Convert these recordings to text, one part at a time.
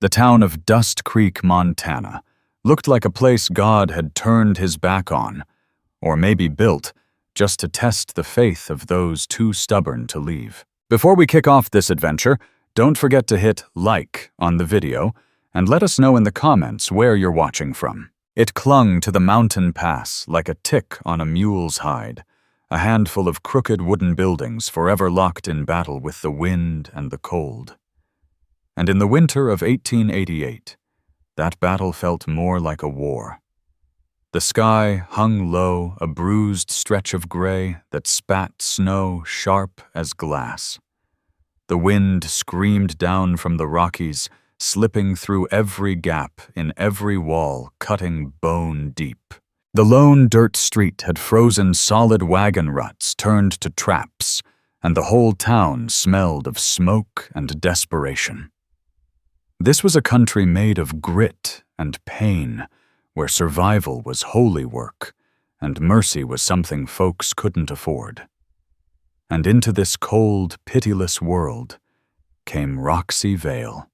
The town of Dust Creek, Montana, looked like a place God had turned his back on, or maybe built, just to test the faith of those too stubborn to leave. Before we kick off this adventure, don't forget to hit like on the video and let us know in the comments where you're watching from. It clung to the mountain pass like a tick on a mule's hide, a handful of crooked wooden buildings forever locked in battle with the wind and the cold. And in the winter of 1888, that battle felt more like a war. The sky hung low, a bruised stretch of gray that spat snow sharp as glass. The wind screamed down from the Rockies, slipping through every gap in every wall, cutting bone deep. The lone dirt street had frozen solid wagon ruts turned to traps, and the whole town smelled of smoke and desperation. This was a country made of grit and pain, where survival was holy work, and mercy was something folks couldn't afford. And into this cold, pitiless world came Roxy Vale.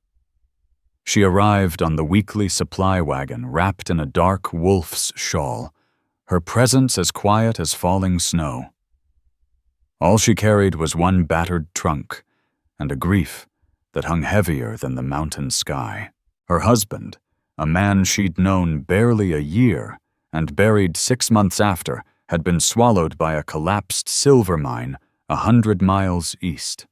She arrived on the weekly supply wagon wrapped in a dark wolf's shawl, her presence as quiet as falling snow. All she carried was one battered trunk and a grief that hung heavier than the mountain sky. Her husband, a man she'd known barely a year and buried 6 months after, had been swallowed by a collapsed silver mine 100 miles east.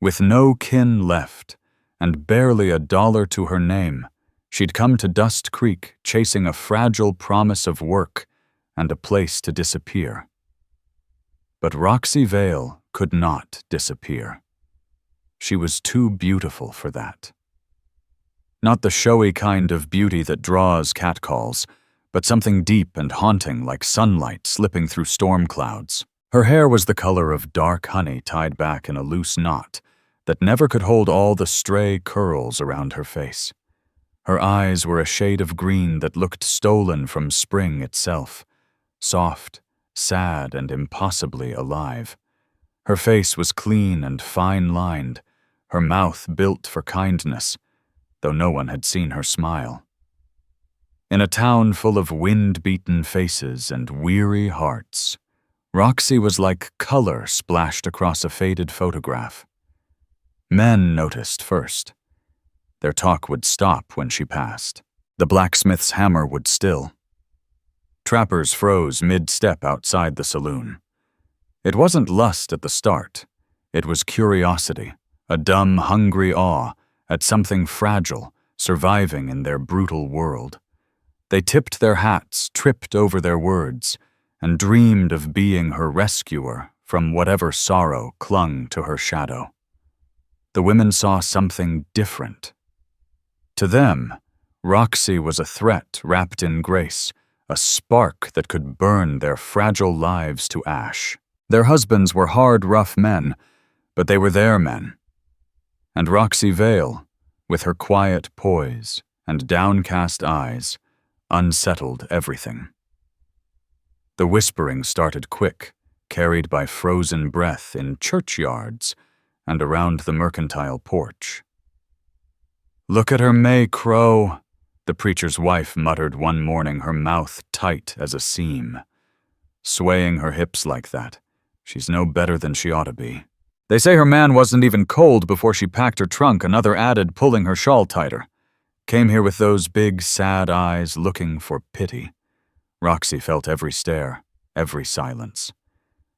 With no kin left and barely $1 to her name, she'd come to Dust Creek chasing a fragile promise of work and a place to disappear. But Roxy Vale could not disappear. She was too beautiful for that. Not the showy kind of beauty that draws catcalls, but something deep and haunting like sunlight slipping through storm clouds. Her hair was the color of dark honey tied back in a loose knot that never could hold all the stray curls around her face. Her eyes were a shade of green that looked stolen from spring itself, soft, sad, and impossibly alive. Her face was clean and fine-lined, her mouth built for kindness, though no one had seen her smile. In a town full of wind-beaten faces and weary hearts, Roxy was like color splashed across a faded photograph. Men noticed first. Their talk would stop when she passed. The blacksmith's hammer would still. Trappers froze mid-step outside the saloon. It wasn't lust at the start. It was curiosity, a dumb, hungry awe at something fragile surviving in their brutal world. They tipped their hats, tripped over their words, and dreamed of being her rescuer from whatever sorrow clung to her shadow. The women saw something different. To them, Roxy was a threat wrapped in grace, a spark that could burn their fragile lives to ash. Their husbands were hard, rough men, but they were their men. And Roxy Vale, with her quiet poise and downcast eyes, unsettled everything. The whispering started quick, carried by frozen breath in churchyards and around the mercantile porch. "Look at her May Crow," the preacher's wife muttered one morning, her mouth tight as a seam. "Swaying her hips like that, she's no better than she ought to be." "They say her man wasn't even cold before she packed her trunk," another added, pulling her shawl tighter. "Came here with those big, sad eyes looking for pity." Roxy felt every stare, every silence.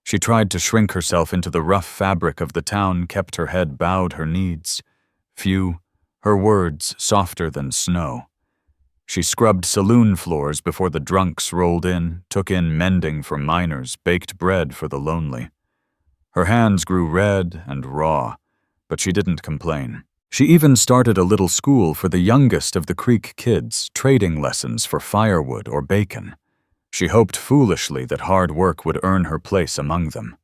She tried to shrink herself into the rough fabric of the town, kept her head bowed, her needs few, her words softer than snow. She scrubbed saloon floors before the drunks rolled in, took in mending for miners, baked bread for the lonely. Her hands grew red and raw, but she didn't complain. She even started a little school for the youngest of the Creek kids, trading lessons for firewood or bacon. She hoped foolishly that hard work would earn her place among them.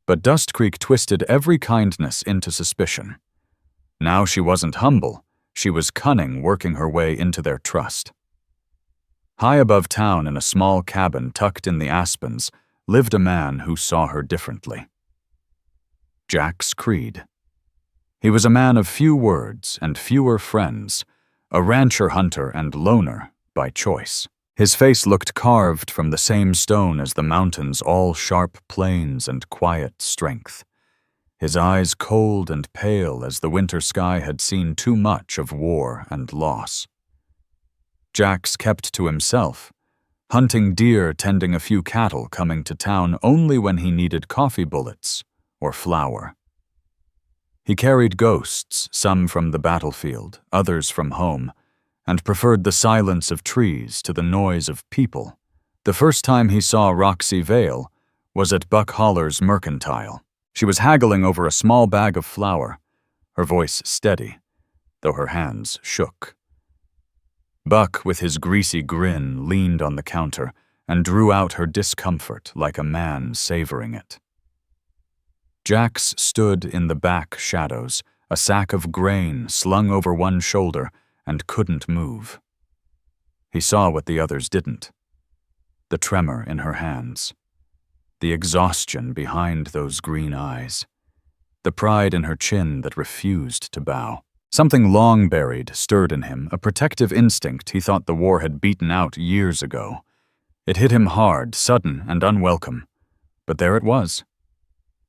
But Dust Creek twisted every kindness into suspicion. Now she wasn't humble, she was cunning, working her way into their trust. High above town in a small cabin tucked in the aspens lived a man who saw her differently. Jax Creed. He was a man of few words and fewer friends, a rancher-hunter and loner by choice. His face looked carved from the same stone as the mountains, all sharp plains and quiet strength. His eyes cold and pale as the winter sky had seen too much of war and loss. Jax kept to himself, hunting deer, tending a few cattle, coming to town only when he needed coffee bullets or flour. He carried ghosts, some from the battlefield, others from home, and preferred the silence of trees to the noise of people. The first time he saw Roxy Vale was at Buck Holler's mercantile. She was haggling over a small bag of flour, her voice steady, though her hands shook. Buck, with his greasy grin, leaned on the counter and drew out her discomfort like a man savoring it. Jax stood in the back shadows, a sack of grain slung over one shoulder, and couldn't move. He saw what the others didn't. The tremor in her hands. The exhaustion behind those green eyes. The pride in her chin that refused to bow. Something long buried stirred in him, a protective instinct he thought the war had beaten out years ago. It hit him hard, sudden, and unwelcome. But there it was.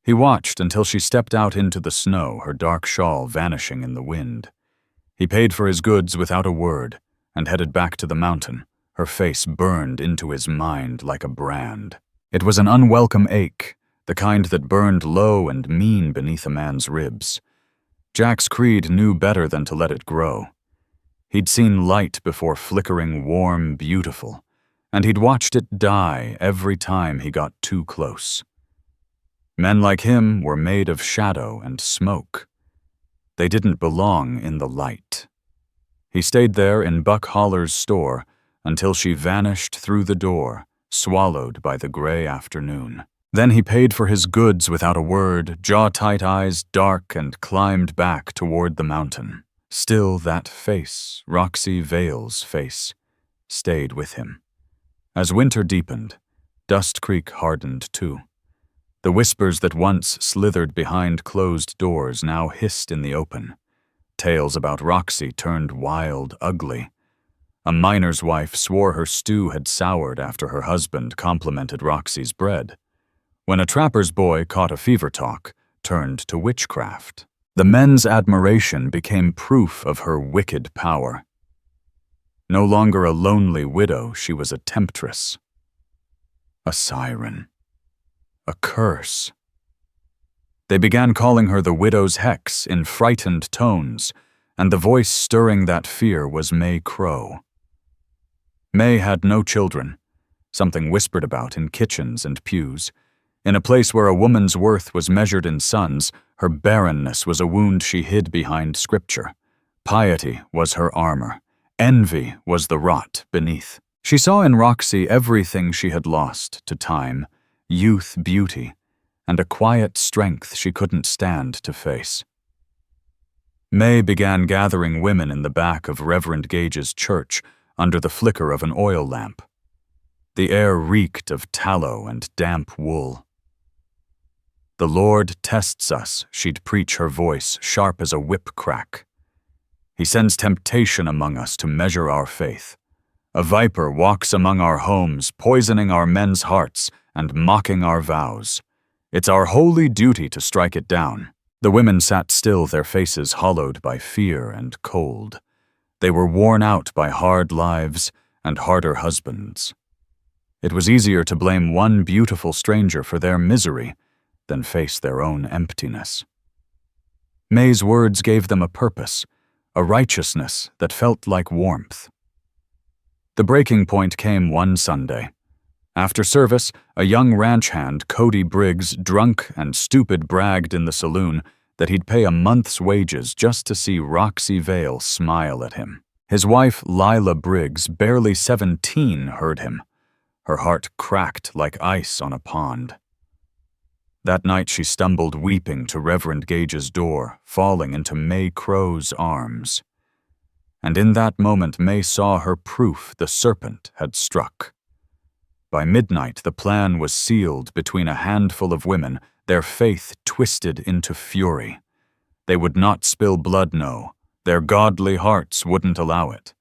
He watched until she stepped out into the snow, her dark shawl vanishing in the wind. He paid for his goods without a word and headed back to the mountain, her face burned into his mind like a brand. It was an unwelcome ache, the kind that burned low and mean beneath a man's ribs. Jax Creed knew better than to let it grow. He'd seen light before flickering, warm, beautiful, and he'd watched it die every time he got too close. Men like him were made of shadow and smoke. They didn't belong in the light. He stayed there in Buck Holler's store until she vanished through the door, swallowed by the gray afternoon. Then he paid for his goods without a word, jaw-tight eyes dark, and climbed back toward the mountain. Still that face, Roxy Vale's face, stayed with him. As winter deepened, Dust Creek hardened too. The whispers that once slithered behind closed doors now hissed in the open. Tales about Roxy turned wild, ugly. A miner's wife swore her stew had soured after her husband complimented Roxy's bread. When a trapper's boy caught a fever talk, turned to witchcraft. The men's admiration became proof of her wicked power. No longer a lonely widow, she was a temptress. A siren. A curse. They began calling her the widow's hex in frightened tones, and the voice stirring that fear was May Crow. May had no children, something whispered about in kitchens and pews. In a place where a woman's worth was measured in sons, her barrenness was a wound she hid behind scripture. Piety was her armor. Envy was the rot beneath. She saw in Roxy everything she had lost to time, youth, beauty, and a quiet strength she couldn't stand to face. May began gathering women in the back of Reverend Gage's church under the flicker of an oil lamp. The air reeked of tallow and damp wool. "The Lord tests us," she'd preach, her voice sharp as a whip crack. "He sends temptation among us to measure our faith. A viper walks among our homes, poisoning our men's hearts and mocking our vows. It's our holy duty to strike it down." The women sat still, their faces hollowed by fear and cold. They were worn out by hard lives and harder husbands. It was easier to blame one beautiful stranger for their misery than face their own emptiness. May's words gave them a purpose, a righteousness that felt like warmth. The breaking point came one Sunday. After service, a young ranch hand, Cody Briggs, drunk and stupid, bragged in the saloon that he'd pay a month's wages just to see Roxy Vale smile at him. His wife, Lila Briggs, barely 17, heard him. Her heart cracked like ice on a pond. That night she stumbled weeping to Reverend Gage's door, falling into May Crow's arms. And in that moment May saw her proof the serpent had struck. By midnight, the plan was sealed between a handful of women, their faith twisted into fury. They would not spill blood, no. Their godly hearts wouldn't allow it.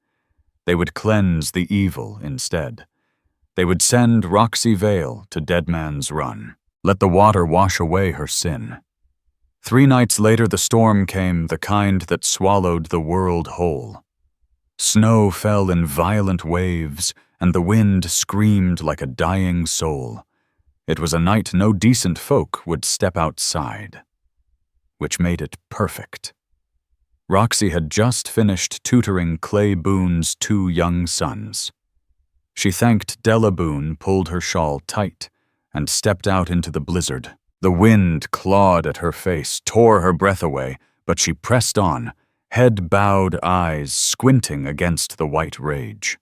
They would cleanse the evil instead. They would send Roxy Vale to Deadman's Run. Let the water wash away her sin. 3 nights later the storm came, the kind that swallowed the world whole. Snow fell in violent waves, and the wind screamed like a dying soul. It was a night no decent folk would step outside, which made it perfect. Roxy had just finished tutoring Clay Boone's 2 young sons. She thanked Della Boone, pulled her shawl tight, and stepped out into the blizzard. The wind clawed at her face, tore her breath away, but she pressed on, head bowed, eyes squinting against the white rage.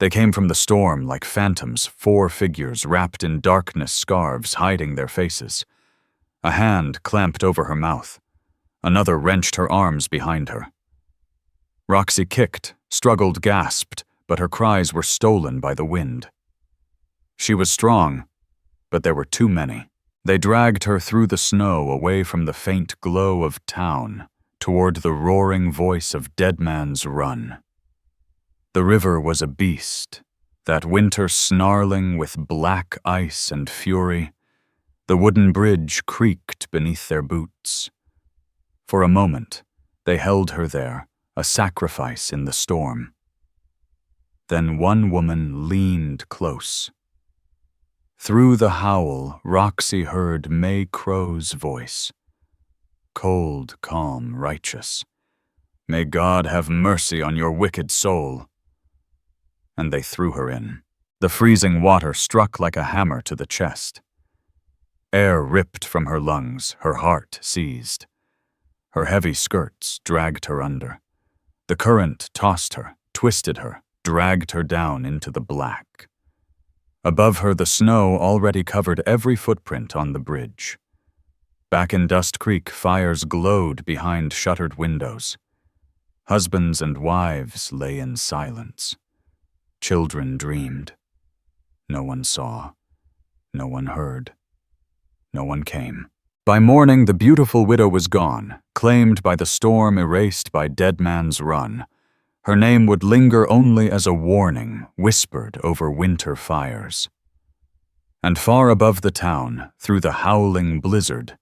They came from the storm like phantoms, 4 figures wrapped in darkness, scarves hiding their faces. A hand clamped over her mouth. Another wrenched her arms behind her. Roxy kicked, struggled, gasped, but her cries were stolen by the wind. She was strong, but there were too many. They dragged her through the snow, away from the faint glow of town, toward the roaring voice of Deadman's Run. The river was a beast, that winter snarling with black ice and fury. The wooden bridge creaked beneath their boots. For a moment, they held her there, a sacrifice in the storm. Then one woman leaned close. Through the howl, Roxy heard May Crow's voice. Cold, calm, righteous. May God have mercy on your wicked soul. And they threw her in. The freezing water struck like a hammer to the chest. Air ripped from her lungs, her heart seized. Her heavy skirts dragged her under. The current tossed her, twisted her, dragged her down into the black. Above her, the snow already covered every footprint on the bridge. Back in Dust Creek, fires glowed behind shuttered windows. Husbands and wives lay in silence. Children dreamed. No one saw. No one heard. No one came. By morning, the beautiful widow was gone, claimed by the storm, erased by Deadman's Run. Her name would linger only as a warning, whispered over winter fires. And far above the town, through the howling blizzard,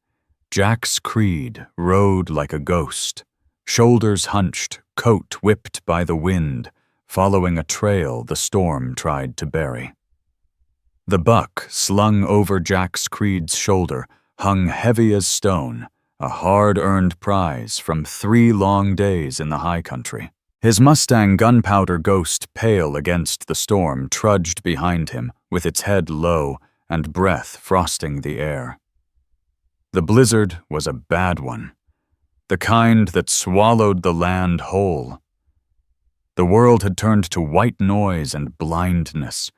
Jax Creed rode like a ghost, shoulders hunched, coat whipped by the wind, following a trail the storm tried to bury. The buck, slung over Jax Creed's shoulder, hung heavy as stone, a hard-earned prize from 3 long days in the high country. His Mustang Gunpowder Ghost, pale against the storm, trudged behind him, with its head low and breath frosting the air. The blizzard was a bad one, the kind that swallowed the land whole. The world had turned to white noise and blindness.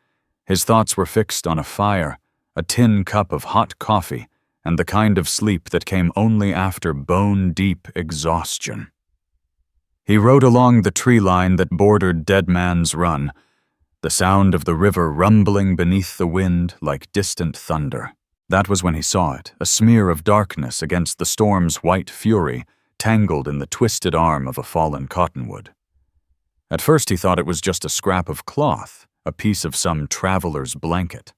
His thoughts were fixed on a fire, a tin cup of hot coffee, and the kind of sleep that came only after bone-deep exhaustion. He rode along the tree line that bordered Deadman's Run, the sound of the river rumbling beneath the wind like distant thunder. That was when he saw it, a smear of darkness against the storm's white fury, tangled in the twisted arm of a fallen cottonwood. At first he thought it was just a scrap of cloth, a piece of some traveler's blanket.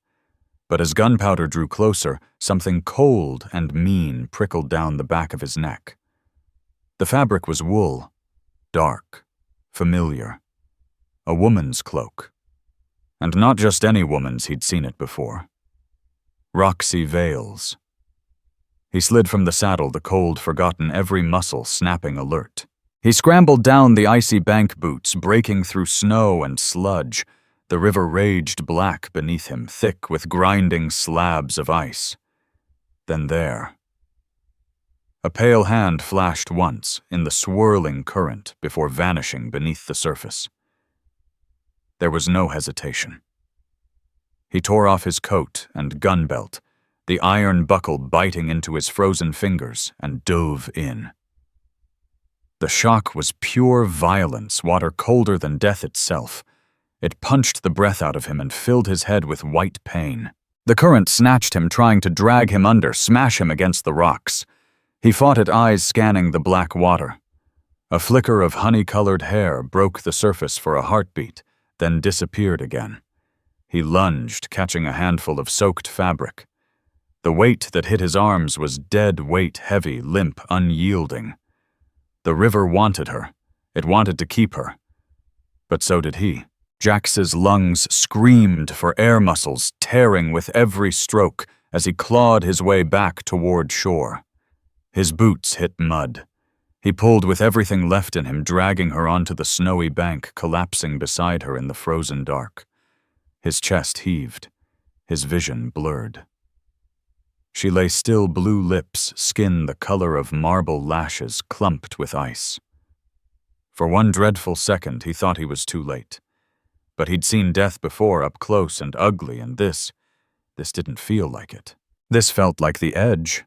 But as Gunpowder drew closer, something cold and mean prickled down the back of his neck. The fabric was wool, dark, familiar. A woman's cloak. And not just any woman's, he'd seen it before. Roxy Vale's. He slid from the saddle, the cold forgotten, every muscle snapping alert. He scrambled down the icy bank boots, breaking through snow and sludge. The river raged black beneath him, thick with grinding slabs of ice. Then there. A pale hand flashed once in the swirling current before vanishing beneath the surface. There was no hesitation. He tore off his coat and gun belt, the iron buckle biting into his frozen fingers, and dove in. The shock was pure violence, water colder than death itself. It punched the breath out of him and filled his head with white pain. The current snatched him, trying to drag him under, smash him against the rocks. He fought it, eyes scanning the black water. A flicker of honey-colored hair broke the surface for a heartbeat, then disappeared again. He lunged, catching a handful of soaked fabric. The weight that hit his arms was dead weight, heavy, limp, unyielding. The river wanted her. It wanted to keep her. But so did he. Jax's lungs screamed for air muscles, tearing with every stroke as he clawed his way back toward shore. His boots hit mud. He pulled with everything left in him, dragging her onto the snowy bank, collapsing beside her in the frozen dark. His chest heaved. His vision blurred. She lay still, blue lips, skin the color of marble lashes, clumped with ice. For one dreadful second, he thought he was too late. But he'd seen death before, up close and ugly, and this didn't feel like it. This felt like the edge.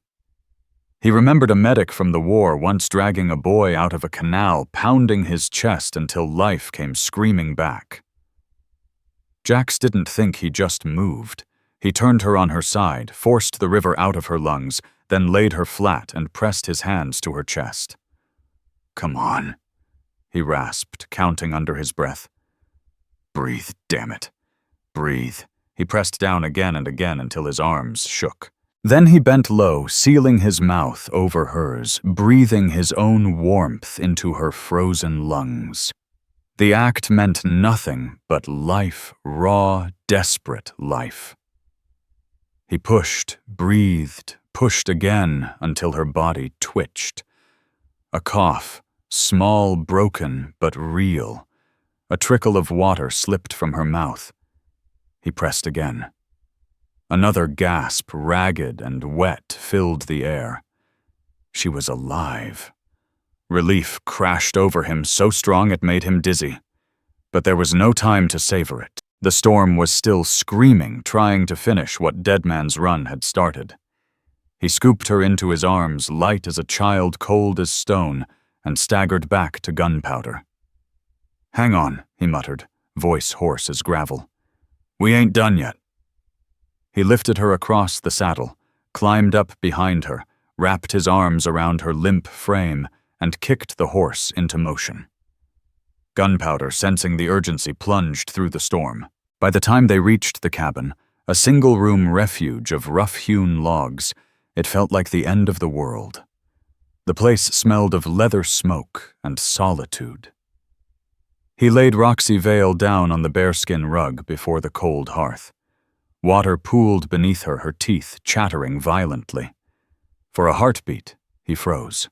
He remembered a medic from the war once dragging a boy out of a canal, pounding his chest until life came screaming back. Jax didn't think he just moved. He turned her on her side, forced the river out of her lungs, then laid her flat and pressed his hands to her chest. "Come on," he rasped, counting under his breath. "Breathe, damn it. Breathe." He pressed down again and again until his arms shook. Then he bent low, sealing his mouth over hers, breathing his own warmth into her frozen lungs. The act meant nothing but life, raw, desperate life. He pushed, breathed, pushed again until her body twitched. A cough, small, broken, but real. A trickle of water slipped from her mouth. He pressed again. Another gasp, ragged and wet, filled the air. She was alive. Relief crashed over him, so strong it made him dizzy. But there was no time to savor it. The storm was still screaming, trying to finish what Deadman's run had started. He scooped her into his arms, light as a child, cold as stone, and staggered back to gunpowder. "Hang on," he muttered, voice hoarse as gravel. "We ain't done yet." He lifted her across the saddle, climbed up behind her, wrapped his arms around her limp frame, and kicked the horse into motion. Gunpowder, sensing the urgency, plunged through the storm. By the time they reached the cabin, a single-room refuge of rough-hewn logs, it felt like the end of the world. The place smelled of leather smoke and solitude. He laid Roxy Vale down on the bearskin rug before the cold hearth. Water pooled beneath her, her teeth chattering violently. For a heartbeat, he froze.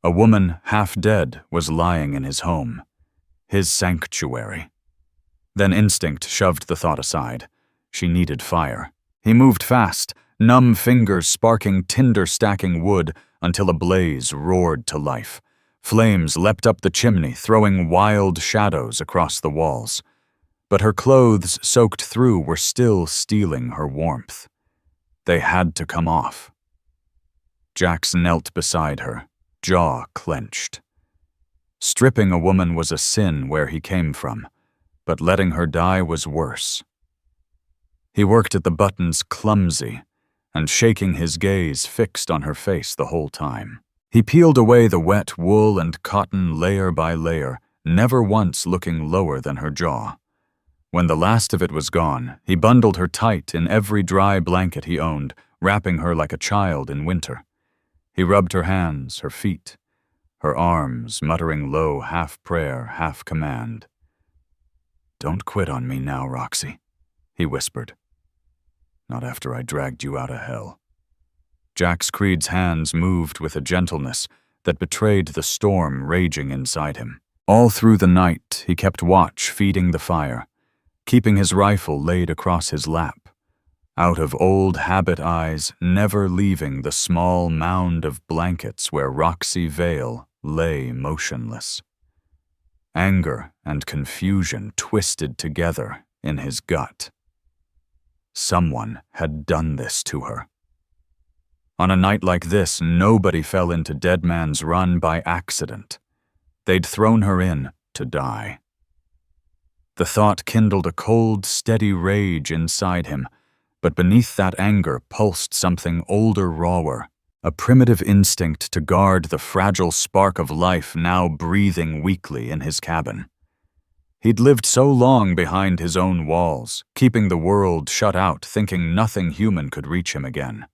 A woman, half dead, was lying in his home. His sanctuary. Then instinct shoved the thought aside. She needed fire. He moved fast, numb fingers sparking tinder-stacking wood until a blaze roared to life. Flames leapt up the chimney, throwing wild shadows across the walls. But her clothes, soaked through, were still stealing her warmth. They had to come off. Jax knelt beside her, jaw clenched. Stripping a woman was a sin where he came from, but letting her die was worse. He worked at the buttons, clumsy, and shaking his gaze fixed on her face the whole time. He peeled away the wet wool and cotton layer by layer, never once looking lower than her jaw. When the last of it was gone, he bundled her tight in every dry blanket he owned, wrapping her like a child in winter. He rubbed her hands, her feet, her arms, muttering low, half prayer, half command. "Don't quit on me now, Roxy," he whispered. "Not after I dragged you out of hell." Jax Creed's hands moved with a gentleness that betrayed the storm raging inside him. All through the night, he kept watch, feeding the fire, keeping his rifle laid across his lap, out of old habit eyes, never leaving the small mound of blankets where Roxy Vale lay motionless. Anger and confusion twisted together in his gut. Someone had done this to her. On a night like this, nobody fell into Deadman's Run by accident. They'd thrown her in to die. The thought kindled a cold, steady rage inside him, but beneath that anger pulsed something older, rawer, a primitive instinct to guard the fragile spark of life now breathing weakly in his cabin. He'd lived so long behind his own walls, keeping the world shut out, thinking nothing human could reach him again.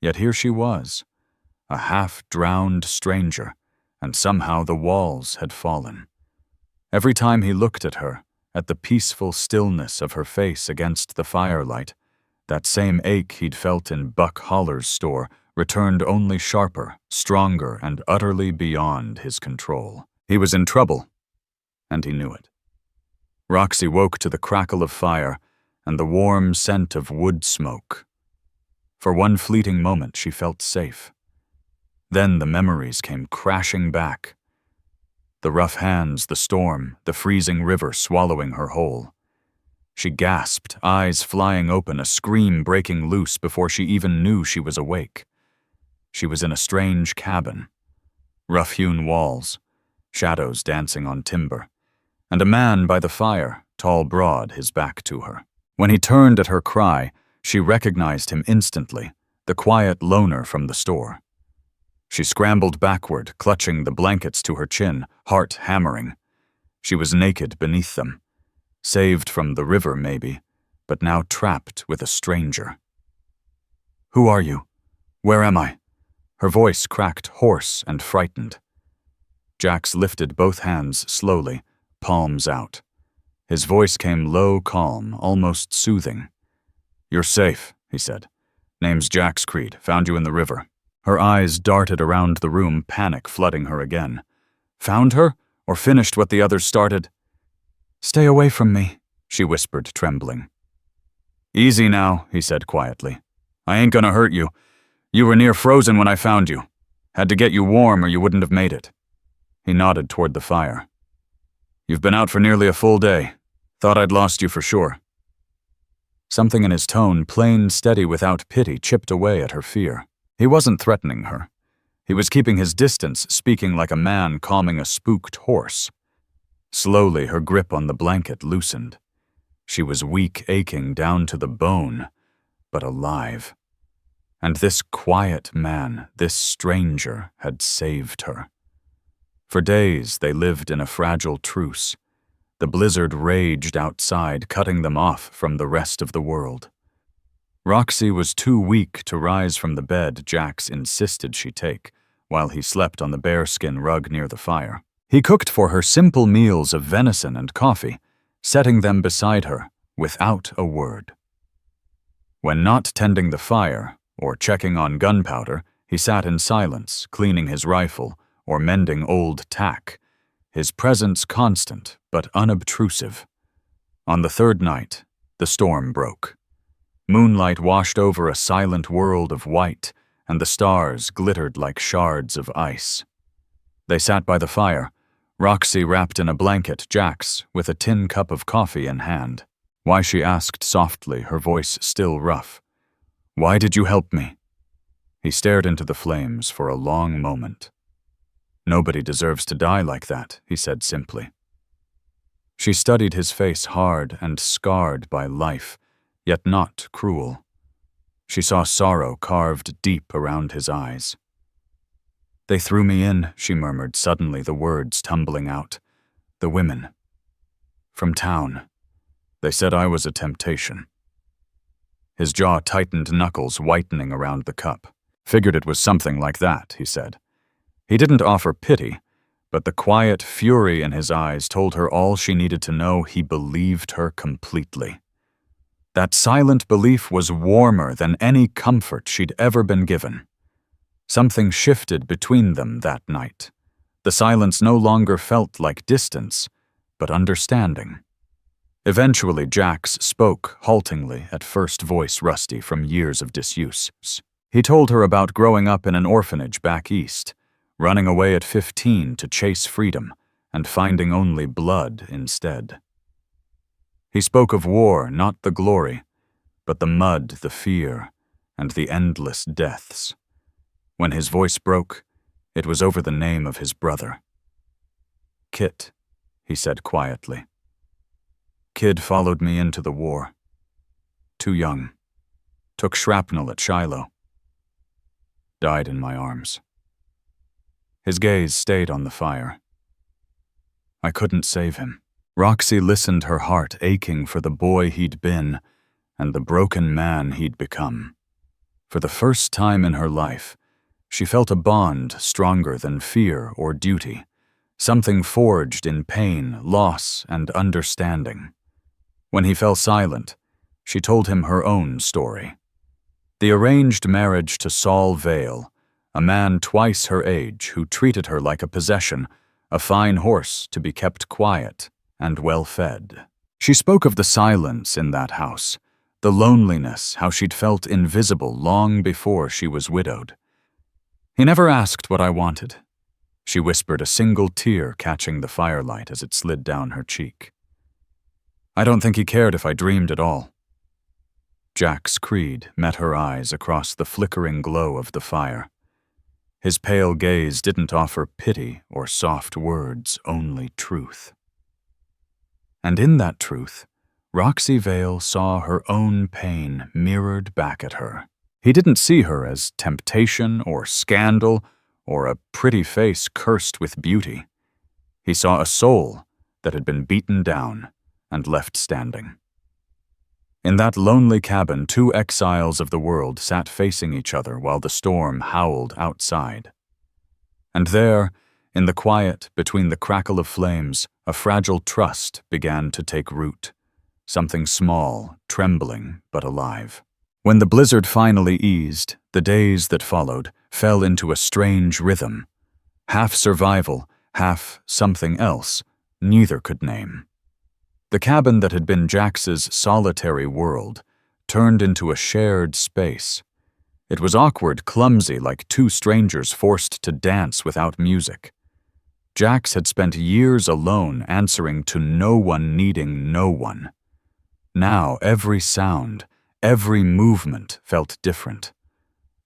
Yet here she was, a half-drowned stranger, and somehow the walls had fallen. Every time he looked at her, at the peaceful stillness of her face against the firelight, that same ache he'd felt in Buck Holler's store returned only sharper, stronger, and utterly beyond his control. He was in trouble, and he knew it. Roxy woke to the crackle of fire and the warm scent of wood smoke. For one fleeting moment she felt safe. Then the memories came crashing back. The rough hands, the storm, the freezing river swallowing her whole. She gasped, eyes flying open, a scream breaking loose before she even knew she was awake. She was in a strange cabin. Rough-hewn walls, shadows dancing on timber, and a man by the fire, tall, broad, his back to her. When he turned at her cry, she recognized him instantly, the quiet loner from the store. She scrambled backward, clutching the blankets to her chin, heart hammering. She was naked beneath them, saved from the river maybe, but now trapped with a stranger. "Who are you? Where am I?" Her voice cracked hoarse and frightened. Jax lifted both hands slowly, palms out. His voice came low, calm, almost soothing. "You're safe," he said. "Name's Jax Creed. Found you in the river." Her eyes darted around the room, panic flooding her again. "Found her? Or finished what the others started?" "Stay away from me," she whispered, trembling. "Easy now," he said quietly. "I ain't gonna hurt you. You were near frozen when I found you. Had to get you warm or you wouldn't have made it." He nodded toward the fire. "You've been out for nearly a full day. Thought I'd lost you for sure." Something in his tone, plain, steady, without pity, chipped away at her fear. He wasn't threatening her. He was keeping his distance, speaking like a man calming a spooked horse. Slowly, her grip on the blanket loosened. She was weak, aching down to the bone, but alive. And this quiet man, this stranger, had saved her. For days, they lived in a fragile truce. The blizzard raged outside, cutting them off from the rest of the world. Roxy was too weak to rise from the bed Jax insisted she take, while he slept on the bearskin rug near the fire. He cooked for her simple meals of venison and coffee, setting them beside her, without a word. When not tending the fire, or checking on gunpowder, he sat in silence, cleaning his rifle, or mending old tack, his presence constant but unobtrusive. On the third night, the storm broke. Moonlight washed over a silent world of white, and the stars glittered like shards of ice. They sat by the fire, Roxy wrapped in a blanket, Jax with a tin cup of coffee in hand. "Why?" she asked softly, her voice still rough. "Why did you help me?" He stared into the flames for a long moment. "Nobody deserves to die like that," he said simply. She studied his face, hard and scarred by life, yet not cruel. She saw sorrow carved deep around his eyes. "They threw me in," she murmured, suddenly the words tumbling out. "The women. From town. They said I was a temptation." His jaw tightened, knuckles whitening around the cup. "Figured it was something like that," he said. He didn't offer pity, but the quiet fury in his eyes told her all she needed to know. He believed her completely. That silent belief was warmer than any comfort she'd ever been given. Something shifted between them that night. The silence no longer felt like distance, but understanding. Eventually, Jax spoke haltingly, at first voice rusty from years of disuse. He told her about growing up in an orphanage back east, running away at 15 to chase freedom, and finding only blood instead. He spoke of war, not the glory, but the mud, the fear, and the endless deaths. When his voice broke, it was over the name of his brother. "Kit," he said quietly. "Kid followed me into the war. Too young. Took shrapnel at Shiloh. died in my arms. His gaze stayed on the fire. I couldn't save him. Roxy listened, her heart aching for the boy he'd been and the broken man he'd become. For the first time in her life, she felt a bond stronger than fear or duty, something forged in pain, loss, and understanding. When he fell silent, she told him her own story. The arranged marriage to Saul Vale, a man twice her age who treated her like a possession, a fine horse to be kept quiet and well-fed. She spoke of the silence in that house, the loneliness, how she'd felt invisible long before she was widowed. He never asked what I wanted. She whispered, a single tear catching the firelight as it slid down her cheek. I don't think he cared if I dreamed at all. Jax Creed met her eyes across the flickering glow of the fire. His pale gaze didn't offer pity or soft words, only truth. And in that truth, Roxy Vale saw her own pain mirrored back at her. He didn't see her as temptation or scandal or a pretty face cursed with beauty. He saw a soul that had been beaten down and left standing. In that lonely cabin, two exiles of the world sat facing each other while the storm howled outside. And there, in the quiet between the crackle of flames, a fragile trust began to take root, something small, trembling, but alive. When the blizzard finally eased, the days that followed fell into a strange rhythm. Half survival, half something else, neither could name. The cabin that had been Jax's solitary world turned into a shared space. It was awkward, clumsy, like two strangers forced to dance without music. Jax had spent years alone, answering to no one, needing no one. Now every sound, every movement felt different.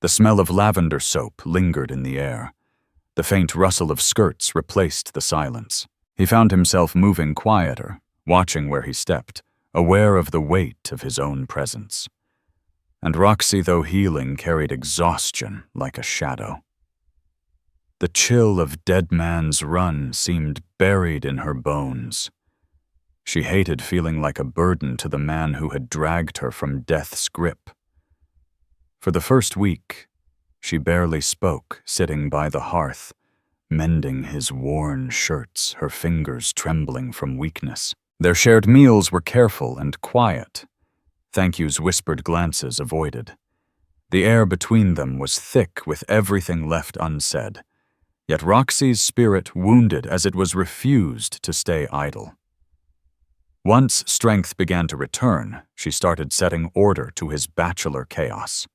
The smell of lavender soap lingered in the air. The faint rustle of skirts replaced the silence. He found himself moving quieter, watching where he stepped, aware of the weight of his own presence. And Roxy, though healing, carried exhaustion like a shadow. The chill of Deadman's run seemed buried in her bones. She hated feeling like a burden to the man who had dragged her from death's grip. For the first week, she barely spoke, sitting by the hearth, mending his worn shirts, her fingers trembling from weakness. Their shared meals were careful and quiet. Thank yous, whispered glances avoided. The air between them was thick with everything left unsaid. Yet Roxy's spirit wounded as it was refused to stay idle. Once strength began to return, she started setting order to his bachelor chaos.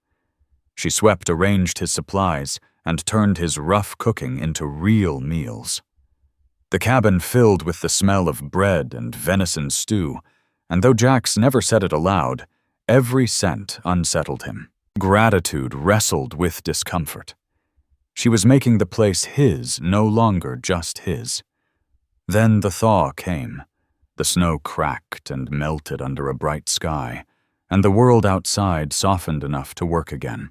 She swept, arranged his supplies, and turned his rough cooking into real meals. The cabin filled with the smell of bread and venison stew, and though Jax never said it aloud, every scent unsettled him. Gratitude wrestled with discomfort. She was making the place his, no longer just his. Then the thaw came. The snow cracked and melted under a bright sky, and the world outside softened enough to work again.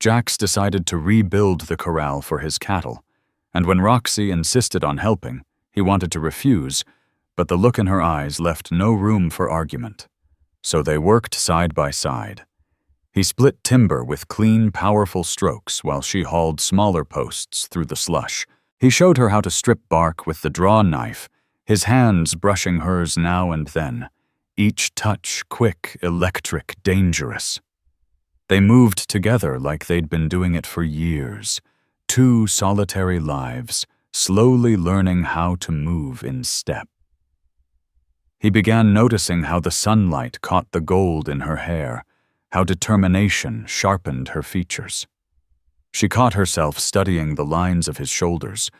Jax decided to rebuild the corral for his cattle, and when Roxy insisted on helping, he wanted to refuse, but the look in her eyes left no room for argument. So they worked side by side. He split timber with clean, powerful strokes while she hauled smaller posts through the slush. He showed her how to strip bark with the draw knife, his hands brushing hers now and then, each touch quick, electric, dangerous. They moved together like they'd been doing it for years, two solitary lives, slowly learning how to move in step. He began noticing how the sunlight caught the gold in her hair, how determination sharpened her features. She caught herself studying the lines of his shoulders,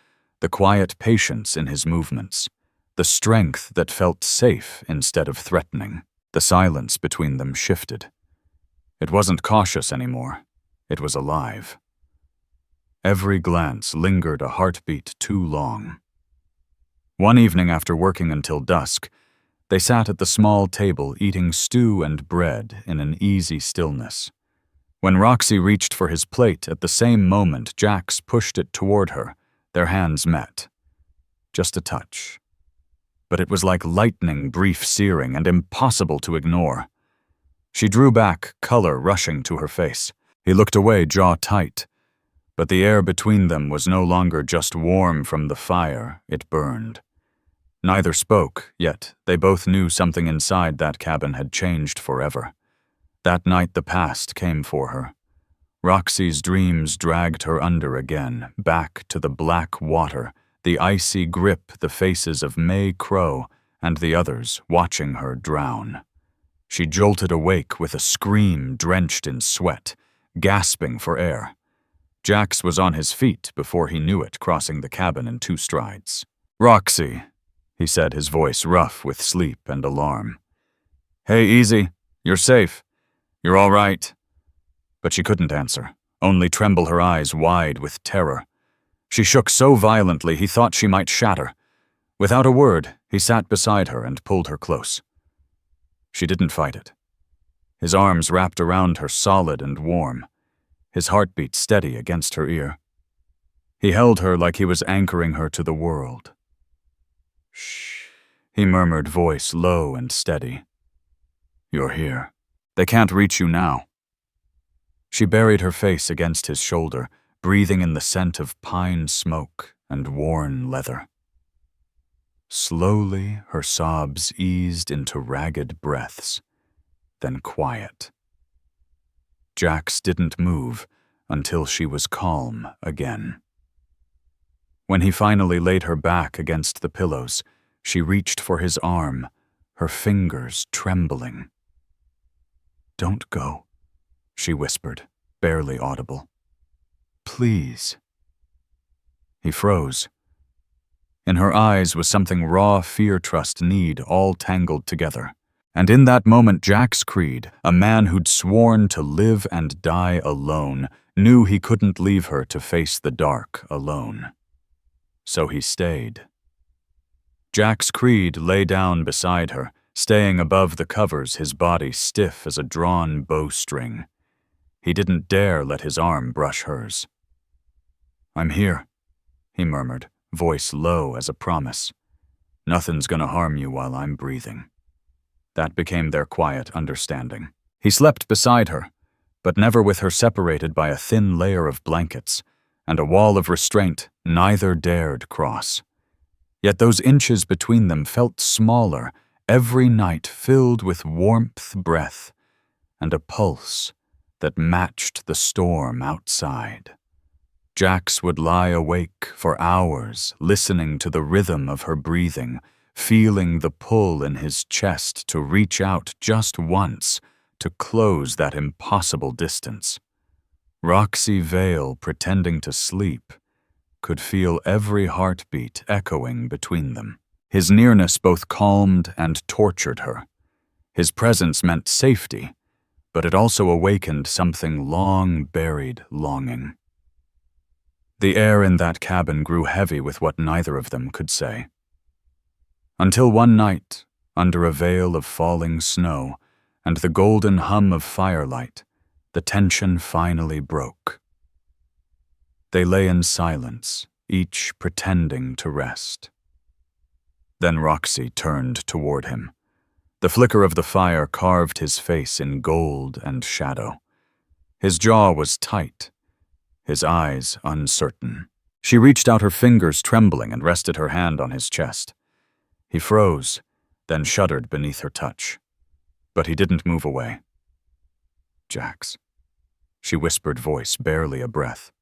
the quiet patience in his movements, the strength that felt safe instead of threatening. The silence between them shifted. It wasn't cautious anymore. It was alive. Every glance lingered a heartbeat too long. One evening after working until dusk, they sat at the small table eating stew and bread in an easy stillness. When Roxy reached for his plate, at the same moment Jax pushed it toward her. Their hands met. Just a touch. But it was like lightning, brief, searing, and impossible to ignore. She drew back, color rushing to her face. He looked away, jaw tight. But the air between them was no longer just warm from the fire, it burned. Neither spoke, yet they both knew something inside that cabin had changed forever. That night the past came for her. Roxy's dreams dragged her under again, back to the black water, the icy grip, the faces of May Crow and the others watching her drown. She jolted awake with a scream drenched in sweat, gasping for air. Jax was on his feet before he knew it, crossing the cabin in 2 strides. "Roxy," he said, his voice rough with sleep and alarm. "Hey, easy. You're safe. You're all right." But she couldn't answer, only tremble, her eyes wide with terror. She shook so violently he thought she might shatter. Without a word, he sat beside her and pulled her close. She didn't fight it. His arms wrapped around her, solid and warm, his heartbeat steady against her ear. He held her like he was anchoring her to the world. "Shh," he murmured, voice low and steady. "You're here. They can't reach you now." She buried her face against his shoulder, breathing in the scent of pine smoke and worn leather. Slowly, her sobs eased into ragged breaths, then quiet. Jax didn't move until she was calm again. When he finally laid her back against the pillows, she reached for his arm, her fingers trembling. "Don't go," she whispered, barely audible. "Please." He froze. In her eyes was something raw fear, trust, need, all tangled together. And in that moment, Jax Creed, a man who'd sworn to live and die alone, knew he couldn't leave her to face the dark alone. So he stayed. Jax Creed lay down beside her, staying above the covers, his body stiff as a drawn bowstring. He didn't dare let his arm brush hers. "I'm here," he murmured, voice low as a promise. "Nothing's gonna harm you while I'm breathing." That became their quiet understanding. He slept beside her, but never with her separated by a thin layer of blankets and a wall of restraint neither dared cross. Yet those inches between them felt smaller, every night filled with warmth, breath, and a pulse that matched the storm outside. Jax would lie awake for hours, listening to the rhythm of her breathing, feeling the pull in his chest to reach out just once, to close that impossible distance. Roxy Vale, pretending to sleep, could feel every heartbeat echoing between them. His nearness both calmed and tortured her. His presence meant safety, but it also awakened something long-buried longing. The air in that cabin grew heavy with what neither of them could say. Until one night, under a veil of falling snow and the golden hum of firelight, the tension finally broke. They lay in silence, each pretending to rest. Then Roxy turned toward him. The flicker of the fire carved his face in gold and shadow. His jaw was tight, his eyes uncertain. She reached out her fingers, trembling, and rested her hand on his chest. He froze, then shuddered beneath her touch. But he didn't move away. "Jax," she whispered, voice barely a breath.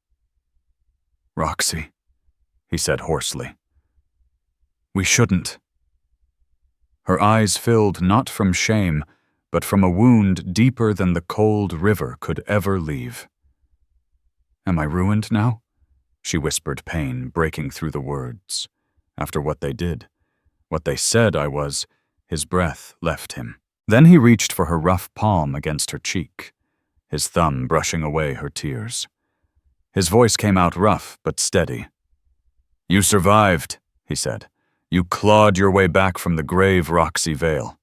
"Roxy," he said hoarsely. "We shouldn't." Her eyes filled not from shame, but from a wound deeper than the cold river could ever leave. "Am I ruined now?" she whispered, pain breaking through the words. "After what they did, what they said I was," his breath left him. Then he reached for her rough palm against her cheek, his thumb brushing away her tears. His voice came out rough but steady. "You survived," he said. "You clawed your way back from the grave, Roxy Vale.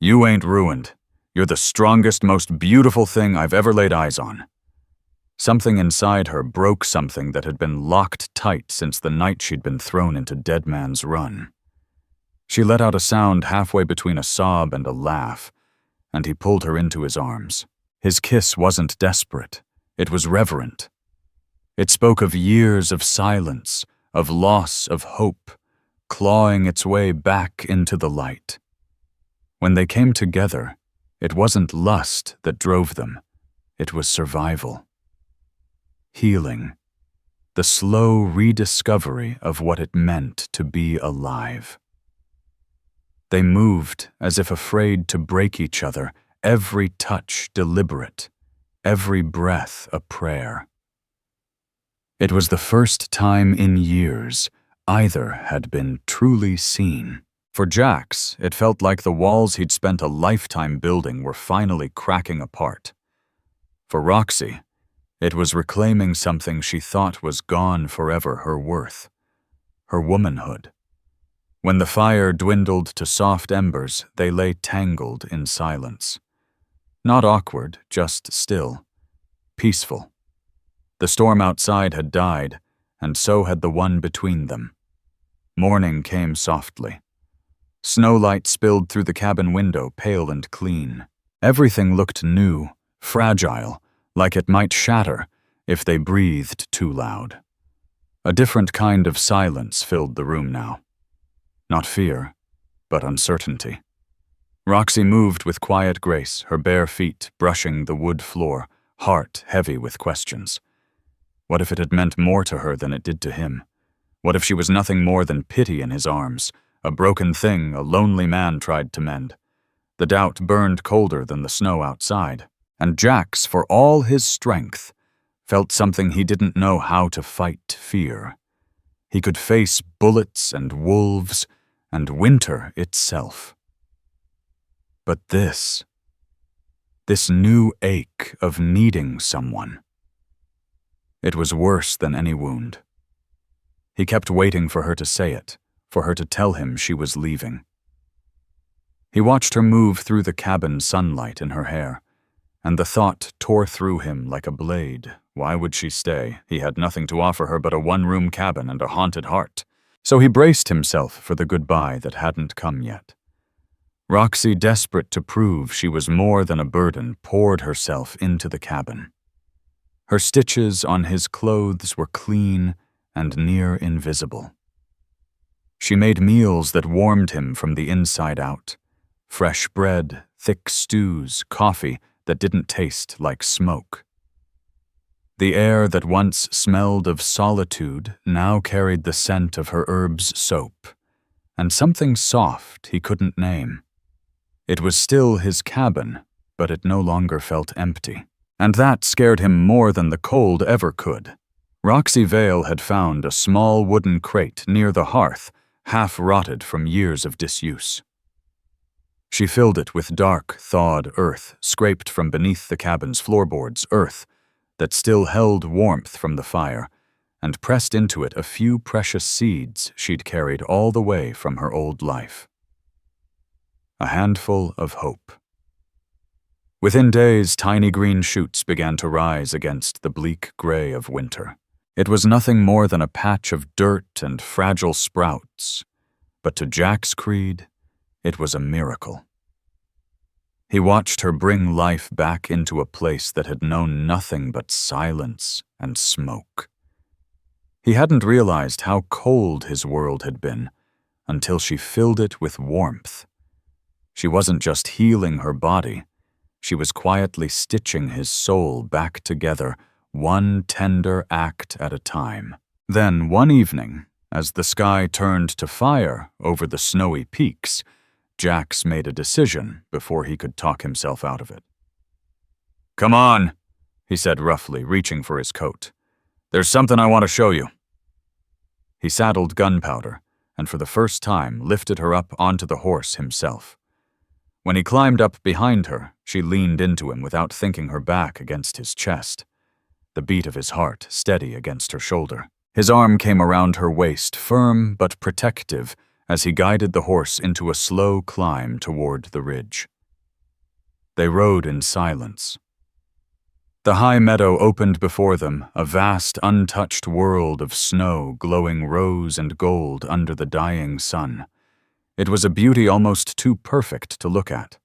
You ain't ruined. You're the strongest, most beautiful thing I've ever laid eyes on." Something inside her broke something that had been locked tight since the night she'd been thrown into Deadman's Run. She let out a sound halfway between a sob and a laugh, and he pulled her into his arms. His kiss wasn't desperate. It was reverent. It spoke of years of silence, of loss of hope, clawing its way back into the light. When they came together, it wasn't lust that drove them. It was survival. Healing. The slow rediscovery of what it meant to be alive. They moved as if afraid to break each other, every touch deliberate, every breath a prayer. It was the first time in years either had been truly seen. For Jax, it felt like the walls he'd spent a lifetime building were finally cracking apart. For Roxy, it was reclaiming something she thought was gone forever, her worth, her womanhood. When the fire dwindled to soft embers, they lay tangled in silence. Not awkward, just still, peaceful. The storm outside had died, and so had the one between them. Morning came softly. Snowlight spilled through the cabin window, pale and clean. Everything looked new, fragile, like it might shatter if they breathed too loud. A different kind of silence filled the room now. Not fear, but uncertainty. Roxy moved with quiet grace, her bare feet brushing the wood floor, heart heavy with questions. What if it had meant more to her than it did to him? What if she was nothing more than pity in his arms, a broken thing a lonely man tried to mend? The doubt burned colder than the snow outside, and Jax, for all his strength, felt something he didn't know how to fight fear. He could face bullets and wolves and winter itself. But this new ache of needing someone, it was worse than any wound. He kept waiting for her to say it, for her to tell him she was leaving. He watched her move through the cabin sunlight in her hair, and the thought tore through him like a blade. Why would she stay? He had nothing to offer her but a one-room cabin and a haunted heart. So he braced himself for the goodbye that hadn't come yet. Roxy, desperate to prove she was more than a burden, poured herself into the cabin. Her stitches on his clothes were clean and near invisible. She made meals that warmed him from the inside out. Fresh bread, thick stews, coffee that didn't taste like smoke. The air that once smelled of solitude now carried the scent of her herbs soap, and something soft he couldn't name. It was still his cabin, but it no longer felt empty. And that scared him more than the cold ever could. Roxy Vale had found a small wooden crate near the hearth, half rotted from years of disuse. She filled it with dark, thawed earth, scraped from beneath the cabin's floorboards, earth that still held warmth from the fire, and pressed into it a few precious seeds she'd carried all the way from her old life. A handful of hope. Within days, tiny green shoots began to rise against the bleak gray of winter. It was nothing more than a patch of dirt and fragile sprouts, but to Jax Creed, it was a miracle. He watched her bring life back into a place that had known nothing but silence and smoke. He hadn't realized how cold his world had been until she filled it with warmth. She wasn't just healing her body, she was quietly stitching his soul back together, one tender act at a time. Then, one evening, as the sky turned to fire over the snowy peaks, Jax made a decision before he could talk himself out of it. "Come on," he said roughly, reaching for his coat. "There's something I want to show you." He saddled Gunpowder, and for the first time lifted her up onto the horse himself. When he climbed up behind her, she leaned into him without thinking, her back against his chest, the beat of his heart steady against her shoulder. His arm came around her waist, firm but protective, as he guided the horse into a slow climb toward the ridge. They rode in silence. The high meadow opened before them, a vast, untouched world of snow glowing rose and gold under the dying sun. It was a beauty almost too perfect to look at,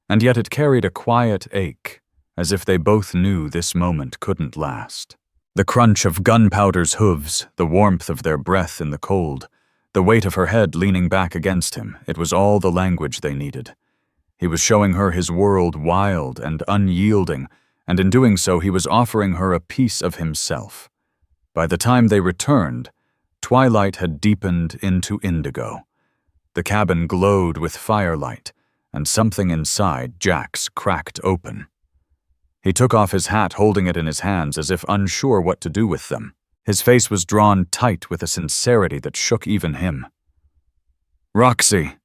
and yet it carried a quiet ache, as if they both knew this moment couldn't last. The crunch of gunpowder's hooves, the warmth of their breath in the cold, the weight of her head leaning back against him, it was all the language they needed. He was showing her his world wild and unyielding, and in doing so he was offering her a piece of himself. By the time they returned, twilight had deepened into indigo. The cabin glowed with firelight, and something inside Jax cracked open. He took off his hat, holding it in his hands as if unsure what to do with them. His face was drawn tight with a sincerity that shook even him. "Roxy,"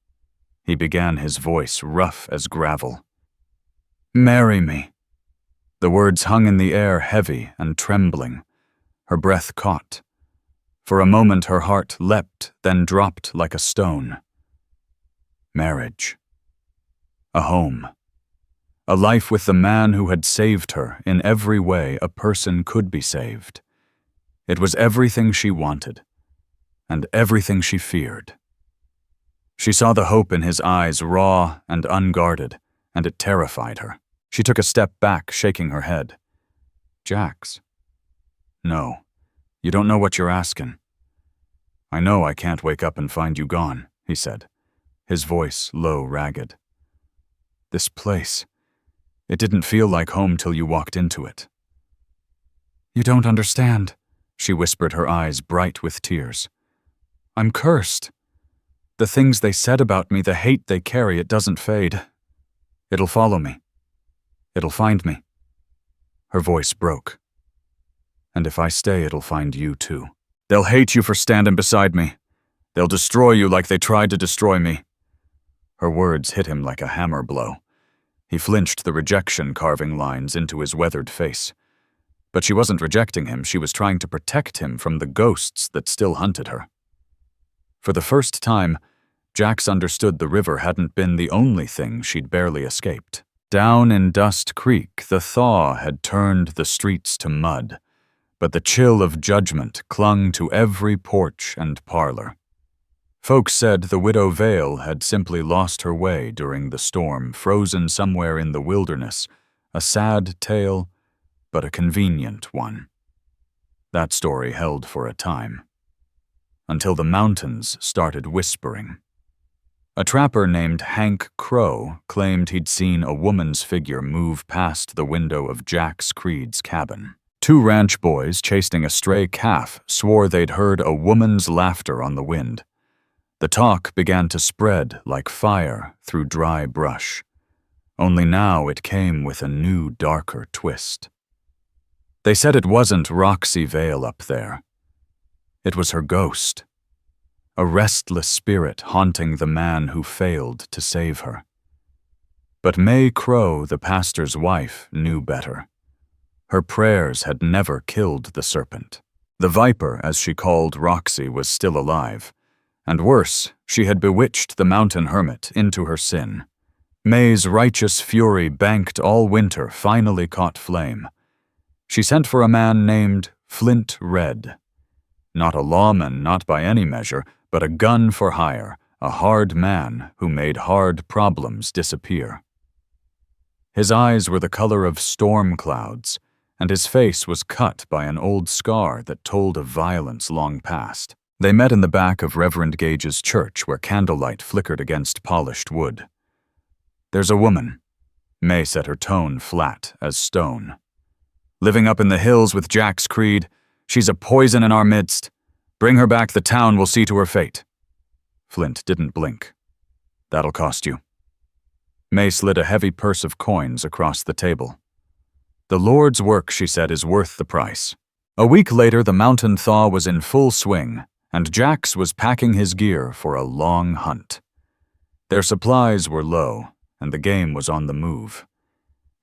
he began, his voice rough as gravel. "Marry me." The words hung in the air, heavy and trembling. Her breath caught. For a moment her heart leapt, then dropped like a stone. Marriage. A home. A life with the man who had saved her in every way a person could be saved. It was everything she wanted, and everything she feared. She saw the hope in his eyes, raw and unguarded, and it terrified her. She took a step back, shaking her head. "Jax." "No, you don't know what you're asking." "I know I can't wake up and find you gone," he said, his voice low, ragged. "This place, it didn't feel like home till you walked into it." "You don't understand," she whispered, her eyes bright with tears. "I'm cursed. The things they said about me, the hate they carry, it doesn't fade. It'll follow me. It'll find me." Her voice broke. "And if I stay, it'll find you too. They'll hate you for standing beside me. They'll destroy you like they tried to destroy me." Her words hit him like a hammer blow. He flinched, the rejection carving lines into his weathered face. But she wasn't rejecting him, she was trying to protect him from the ghosts that still hunted her. For the first time, Jax understood the river hadn't been the only thing she'd barely escaped. Down in Dust Creek, the thaw had turned the streets to mud, but the chill of judgment clung to every porch and parlor. Folks said the widow Vale had simply lost her way during the storm, frozen somewhere in the wilderness, a sad tale, but a convenient one. That story held for a time, until the mountains started whispering. A trapper named Hank Crow claimed he'd seen a woman's figure move past the window of Jax Creed's cabin. Two ranch boys chasing a stray calf swore they'd heard a woman's laughter on the wind. The talk began to spread like fire through dry brush. Only now it came with a new, darker twist. They said it wasn't Roxy Vale up there. It was her ghost. A restless spirit haunting the man who failed to save her. But May Crow, the pastor's wife, knew better. Her prayers had never killed the serpent. The viper, as she called Roxy, was still alive. And worse, she had bewitched the mountain hermit into her sin. May's righteous fury, banked all winter, finally caught flame. She sent for a man named Flint Red. Not a lawman, not by any measure, but a gun for hire, a hard man who made hard problems disappear. His eyes were the color of storm clouds, and his face was cut by an old scar that told of violence long past. They met in the back of Reverend Gage's church, where candlelight flickered against polished wood. "There's a woman," May said, her tone flat as stone. "Living up in the hills with Jax Creed. She's a poison in our midst. Bring her back, the town will see to her fate." Flint didn't blink. "That'll cost you." May slid a heavy purse of coins across the table. "The Lord's work," she said, "is worth the price." A week later, the mountain thaw was in full swing, and Jax was packing his gear for a long hunt. Their supplies were low, and the game was on the move.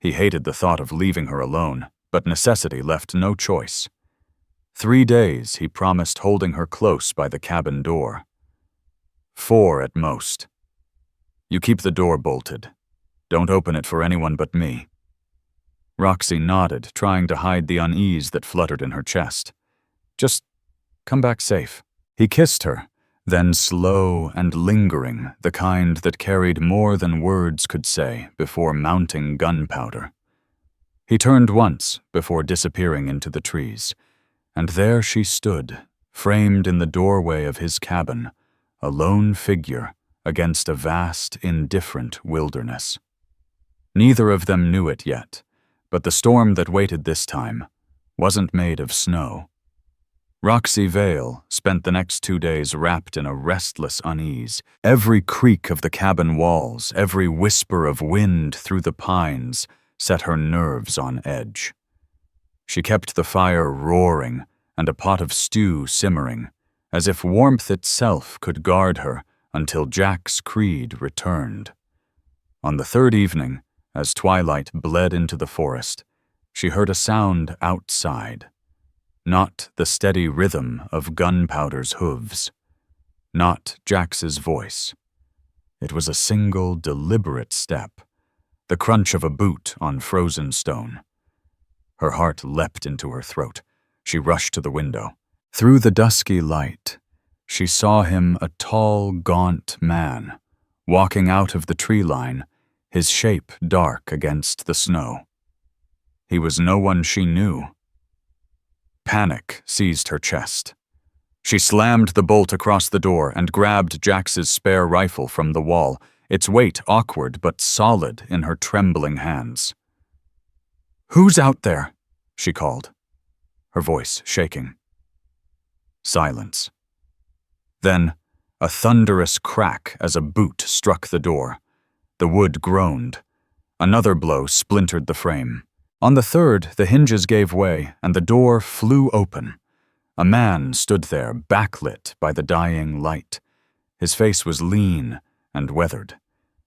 He hated the thought of leaving her alone, but necessity left no choice. 3 days he promised, holding her close by the cabin door. 4 at most. "You keep the door bolted. Don't open it for anyone but me." Roxy nodded, trying to hide the unease that fluttered in her chest. "Just come back safe." He kissed her, then slow and lingering, the kind that carried more than words could say before mounting gunpowder. He turned once before disappearing into the trees, and there she stood, framed in the doorway of his cabin, a lone figure against a vast, indifferent wilderness. Neither of them knew it yet, but the storm that waited this time wasn't made of snow. Roxy Vale spent the next 2 days wrapped in a restless unease. Every creak of the cabin walls, every whisper of wind through the pines set her nerves on edge. She kept the fire roaring and a pot of stew simmering, as if warmth itself could guard her until Jax Creed returned. On the third evening, as twilight bled into the forest, she heard a sound outside. Not the steady rhythm of gunpowder's hooves. Not Jax's voice. It was a single, deliberate step, the crunch of a boot on frozen stone. Her heart leapt into her throat. She rushed to the window. Through the dusky light, she saw him, a tall, gaunt man, walking out of the tree line, his shape dark against the snow. He was no one she knew. Panic seized her chest. She slammed the bolt across the door and grabbed Jax's spare rifle from the wall, its weight awkward but solid in her trembling hands. "Who's out there?" she called, her voice shaking. Silence. Then, a thunderous crack as a boot struck the door. The wood groaned. Another blow splintered the frame. On the third, the hinges gave way, and the door flew open. A man stood there, backlit by the dying light. His face was lean and weathered,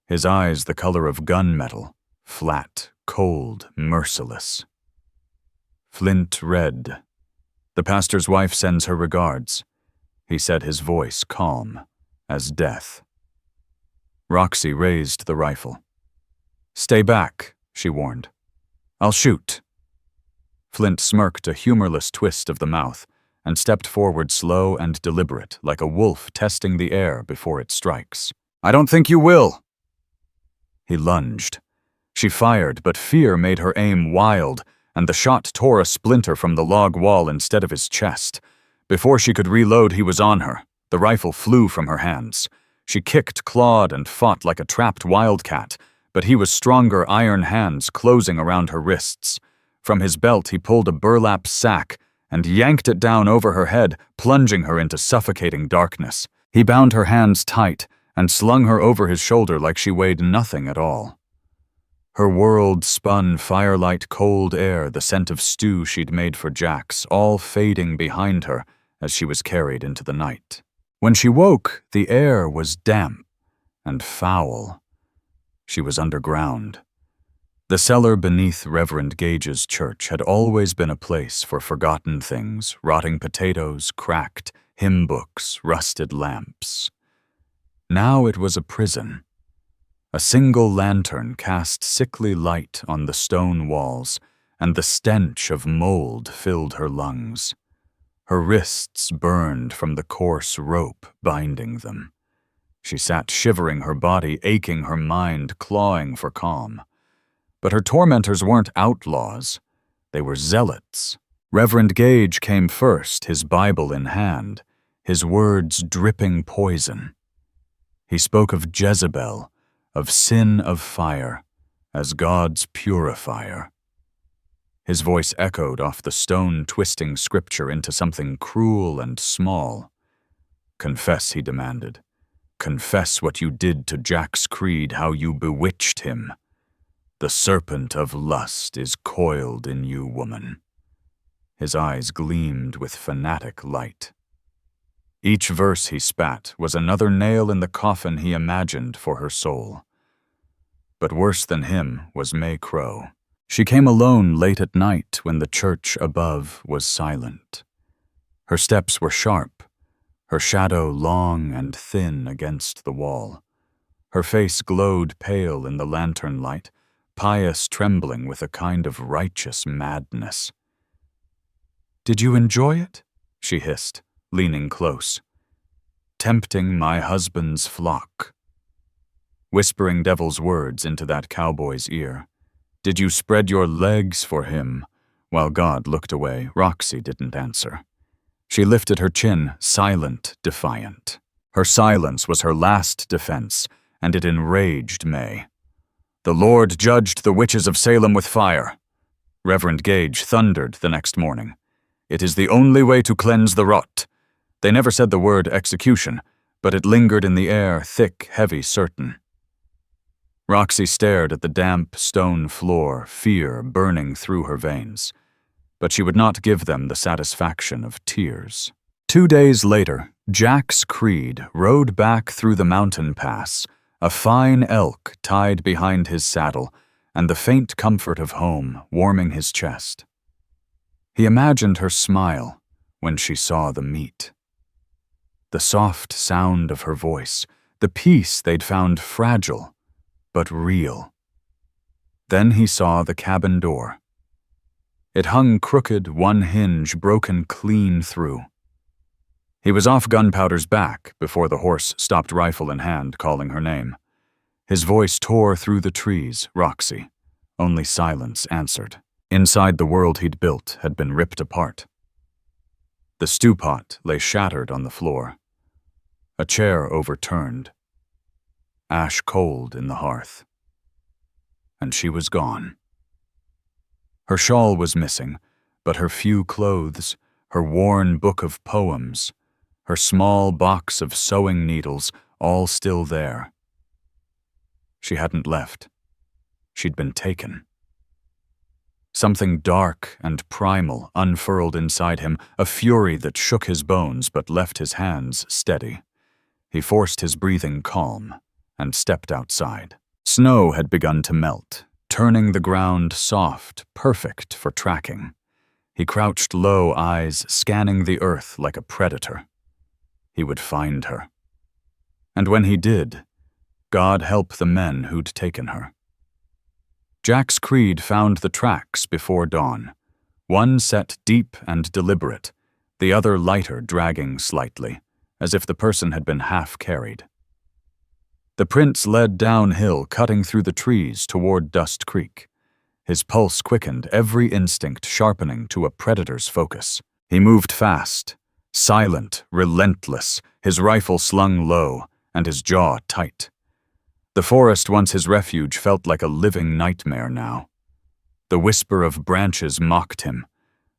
his eyes the color of gunmetal, flat, cold, merciless. "Flint Red. The pastor's wife sends her regards," he said, his voice calm as death. Roxy raised the rifle. "Stay back," she warned. "I'll shoot." Flint smirked a humorless twist of the mouth and stepped forward slow and deliberate, like a wolf testing the air before it strikes. "I don't think you will." He lunged. She fired, but fear made her aim wild, and the shot tore a splinter from the log wall instead of his chest. Before she could reload, he was on her. The rifle flew from her hands. She kicked, clawed, and fought like a trapped wildcat, but he was stronger iron hands closing around her wrists. From his belt he pulled a burlap sack and yanked it down over her head, plunging her into suffocating darkness. He bound her hands tight and slung her over his shoulder like she weighed nothing at all. Her world spun firelight cold air, the scent of stew she'd made for Jax, all fading behind her as she was carried into the night. When she woke, the air was damp and foul. She was underground. The cellar beneath Reverend Gage's church had always been a place for forgotten things, rotting potatoes, cracked hymn books, rusted lamps. Now it was a prison. A single lantern cast sickly light on the stone walls, and the stench of mold filled her lungs. Her wrists burned from the coarse rope binding them. She sat shivering, her body aching, her mind clawing for calm. But her tormentors weren't outlaws. They were zealots. Reverend Gage came first, his Bible in hand, his words dripping poison. He spoke of Jezebel, of sin of fire, as God's purifier. His voice echoed off the stone-twisting scripture into something cruel and small. "Confess," he demanded. "Confess what you did to Jax Creed, how you bewitched him. The serpent of lust is coiled in you, woman." His eyes gleamed with fanatic light. Each verse he spat was another nail in the coffin he imagined for her soul. But worse than him was May Crow. She came alone late at night when the church above was silent. Her steps were sharp, her shadow long and thin against the wall. Her face glowed pale in the lantern light, pious trembling with a kind of righteous madness. "Did you enjoy it?" she hissed, leaning close. "Tempting my husband's flock." Whispering devil's words into that cowboy's ear. "Did you spread your legs for him?" While God looked away, Roxy didn't answer. She lifted her chin, silent, defiant. Her silence was her last defense, and it enraged May. "The Lord judged the witches of Salem with fire," Reverend Gage thundered the next morning. "It is the only way to cleanse the rot." They never said the word execution, but it lingered in the air, thick, heavy, certain. Roxy stared at the damp stone floor, fear burning through her veins. But she would not give them the satisfaction of tears. 2 days later, Jax Creed rode back through the mountain pass, a fine elk tied behind his saddle, and the faint comfort of home warming his chest. He imagined her smile when she saw the meat. The soft sound of her voice, the peace they'd found fragile, but real. Then he saw the cabin door. It hung crooked, one hinge broken clean through. He was off Gunpowder's back before the horse stopped rifle in hand, calling her name. His voice tore through the trees, "Roxy." Only silence answered. Inside, the world he'd built had been ripped apart. The stew pot lay shattered on the floor. A chair overturned. Ash cold in the hearth. And she was gone. Her shawl was missing, but her few clothes, her worn book of poems, her small box of sewing needles, all still there. She hadn't left. She'd been taken. Something dark and primal unfurled inside him, a fury that shook his bones but left his hands steady. He forced his breathing calm and stepped outside. Snow had begun to melt, turning the ground soft, perfect for tracking. He crouched low, eyes scanning the earth like a predator. He would find her. And when he did, God help the men who'd taken her. Jax Creed found the tracks before dawn, one set deep and deliberate, the other lighter, dragging slightly, as if the person had been half carried. The prints led downhill, cutting through the trees toward Dust Creek. His pulse quickened, every instinct sharpening to a predator's focus. He moved fast, silent, relentless, his rifle slung low, and his jaw tight. The forest, once his refuge, felt like a living nightmare now. The whisper of branches mocked him.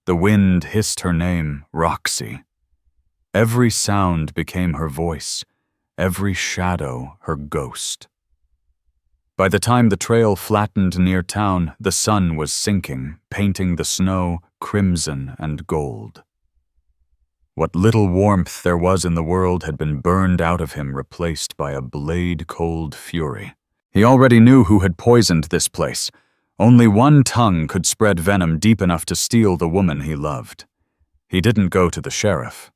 The wind hissed her name, Roxy. Every sound became her voice, every shadow her ghost. By the time the trail flattened near town, the sun was sinking, painting the snow crimson and gold. What little warmth there was in the world had been burned out of him, replaced by a blade-cold fury. He already knew who had poisoned this place. Only one tongue could spread venom deep enough to steal the woman he loved. He didn't go to the sheriff.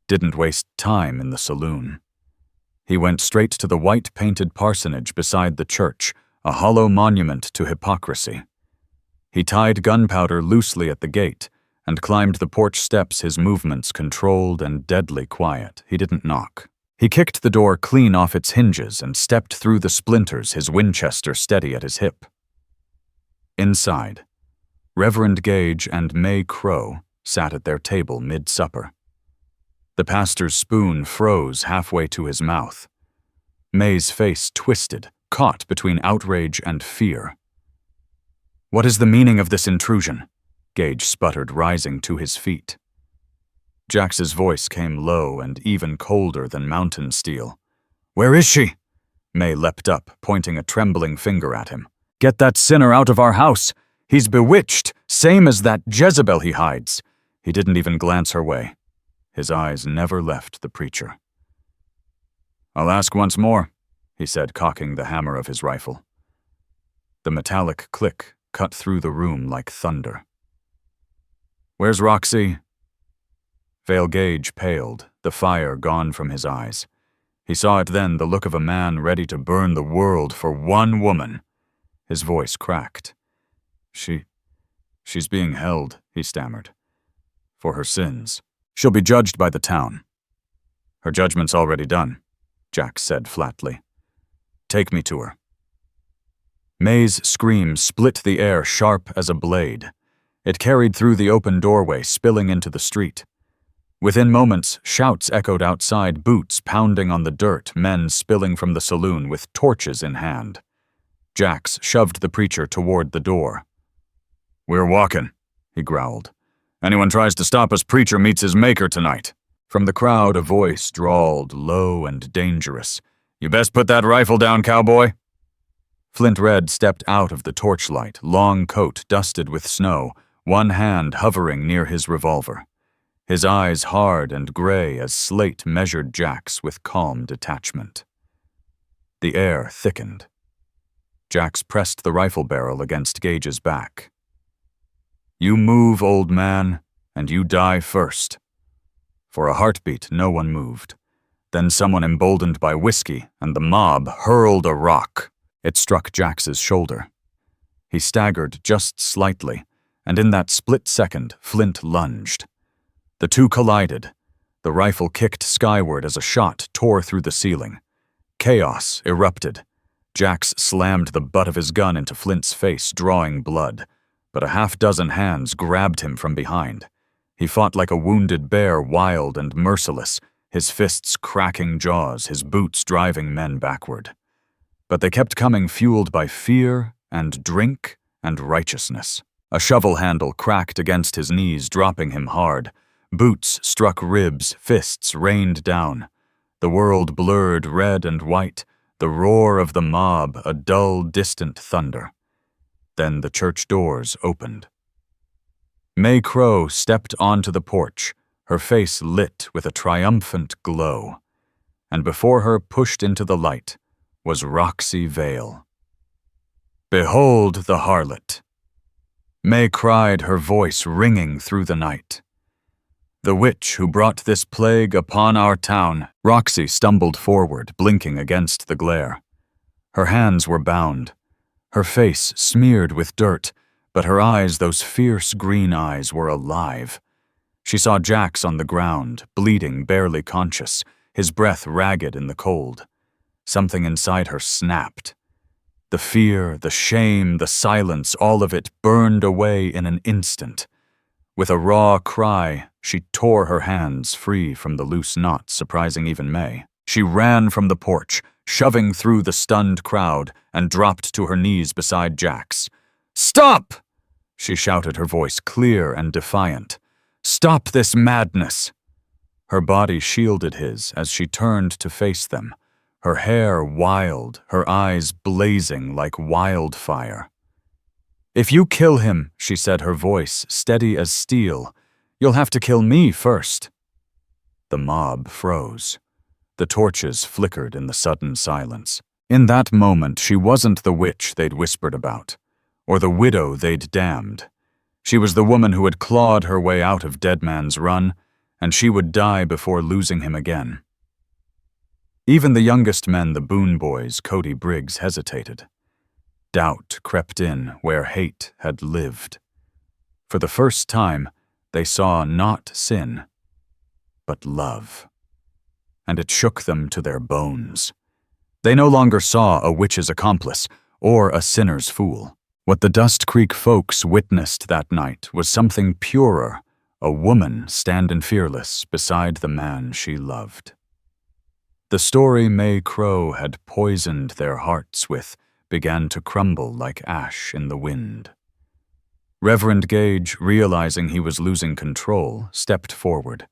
Didn't waste time in the saloon. He went straight to the white-painted parsonage beside the church, a hollow monument to hypocrisy. He tied Gunpowder loosely at the gate and climbed the porch steps, his movements controlled and deadly quiet. He didn't knock. He kicked the door clean off its hinges and stepped through the splinters, his Winchester steady at his hip. Inside, Reverend Gage and May Crow sat at their table mid-supper. The pastor's spoon froze halfway to his mouth. May's face twisted, caught between outrage and fear. "What is the meaning of this intrusion?" Gage sputtered, rising to his feet. Jax's voice came low and even colder than mountain steel. "Where is she?" May leapt up, pointing a trembling finger at him. "Get that sinner out of our house! He's bewitched, same as that Jezebel he hides." He didn't even glance her way. His eyes never left the preacher. "I'll ask once more," he said, cocking the hammer of his rifle. The metallic click cut through the room like thunder. "Where's Roxy?" Vale Gage paled, the fire gone from his eyes. He saw it then, the look of a man ready to burn the world for one woman. His voice cracked. She's being held, he stammered. For her sins. She'll be judged by the town. Her judgment's already done, Jax said flatly. Take me to her. May's scream split the air sharp as a blade. It carried through the open doorway, spilling into the street. Within moments, shouts echoed outside, boots pounding on the dirt, men spilling from the saloon with torches in hand. Jax shoved the preacher toward the door. We're walking, he growled. Anyone tries to stop us, preacher meets his maker tonight. From the crowd, a voice drawled, low and dangerous. You best put that rifle down, cowboy. Flint Red stepped out of the torchlight, long coat dusted with snow, one hand hovering near his revolver. His eyes hard and gray as slate measured Jax with calm detachment. The air thickened. Jax pressed the rifle barrel against Gage's back. You move, old man, and you die first. For a heartbeat, no one moved. Then someone emboldened by whiskey and the mob hurled a rock. It struck Jax's shoulder. He staggered just slightly, and in that split second, Flint lunged. The two collided. The rifle kicked skyward as a shot tore through the ceiling. Chaos erupted. Jax slammed the butt of his gun into Flint's face, drawing blood, but a half-dozen hands grabbed him from behind. He fought like a wounded bear, wild and merciless, his fists cracking jaws, his boots driving men backward. But they kept coming, fueled by fear and drink and righteousness. A shovel handle cracked against his knees, dropping him hard. Boots struck ribs, fists rained down. The world blurred red and white, the roar of the mob a dull, distant thunder. Then the church doors opened. May Crow stepped onto the porch, her face lit with a triumphant glow. And before her, pushed into the light, was Roxy Vale. Behold the harlot! May cried, her voice ringing through the night. The witch who brought this plague upon our town. Roxy stumbled forward, blinking against the glare. Her hands were bound, her face smeared with dirt, but her eyes, those fierce green eyes, were alive. She saw Jax on the ground, bleeding, barely conscious, his breath ragged in the cold. Something inside her snapped. The fear, the shame, the silence, all of it burned away in an instant. With a raw cry, she tore her hands free from the loose knots, surprising even May. She ran from the porch, shoving through the stunned crowd, and dropped to her knees beside Jax. "Stop!" she shouted, her voice clear and defiant. "Stop this madness!" Her body shielded his as she turned to face them, her hair wild, her eyes blazing like wildfire. "If you kill him," she said, her voice steady as steel, "you'll have to kill me first." The mob froze. The torches flickered in the sudden silence. In that moment, she wasn't the witch they'd whispered about, or the widow they'd damned. She was the woman who had clawed her way out of Deadman's run, and she would die before losing him again. Even the youngest men, the Boone boys, Cody Briggs, hesitated. Doubt crept in where hate had lived. For the first time, they saw not sin, but love. And it shook them to their bones. They no longer saw a witch's accomplice or a sinner's fool. What the Dust Creek folks witnessed that night was something purer, a woman standing fearless beside the man she loved. The story May Crow had poisoned their hearts with began to crumble like ash in the wind. Reverend Gage, realizing he was losing control, stepped forward,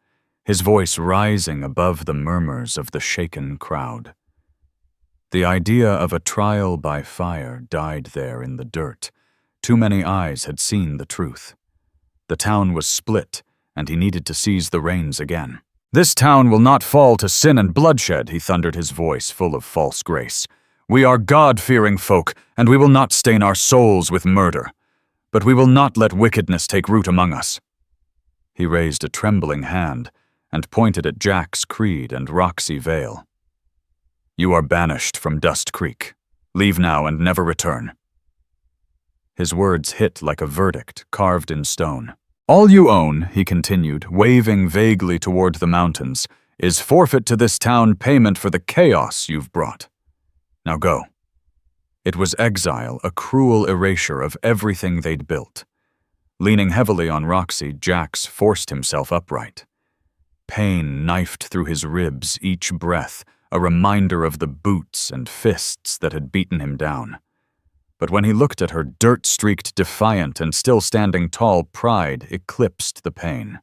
his voice rising above the murmurs of the shaken crowd. The idea of a trial by fire died there in the dirt. Too many eyes had seen the truth. The town was split, and he needed to seize the reins again. "This town will not fall to sin and bloodshed," he thundered, his voice full of false grace. "We are God-fearing folk, and we will not stain our souls with murder. But we will not let wickedness take root among us." He raised a trembling hand and pointed at Jax Creed and Roxy Vale. You are banished from Dust Creek. Leave now and never return." His words hit like a verdict carved in stone. "All you own," he continued, waving vaguely toward the mountains, "is forfeit to this town payment for the chaos you've brought. Now go." It was exile, a cruel erasure of everything they'd built. Leaning heavily on Roxy, Jax forced himself upright. Pain knifed through his ribs each breath, a reminder of the boots and fists that had beaten him down. But when he looked at her, dirt-streaked, defiant, and still standing tall, pride eclipsed the pain.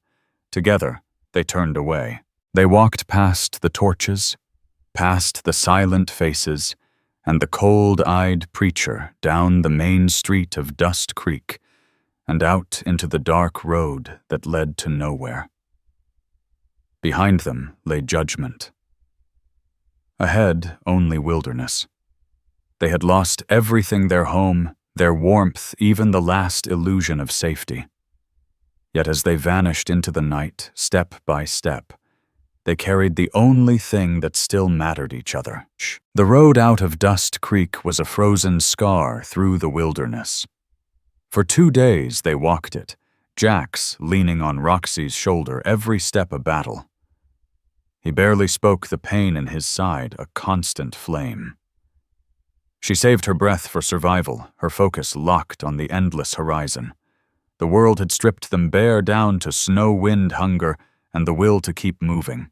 Together, they turned away. They walked past the torches, past the silent faces, and the cold-eyed preacher down the main street of Dust Creek and out into the dark road that led to nowhere. Behind them lay judgment. Ahead, only wilderness. They had lost everything: their home, their warmth, even the last illusion of safety. Yet as they vanished into the night, step by step, they carried the only thing that still mattered: each other. The road out of Dust Creek was a frozen scar through the wilderness. For 2 days they walked it, Jax leaning on Roxy's shoulder, every step a battle. He barely spoke, the pain in his side a constant flame. She saved her breath for survival, her focus locked on the endless horizon. The world had stripped them bare down to snow-wind hunger and the will to keep moving.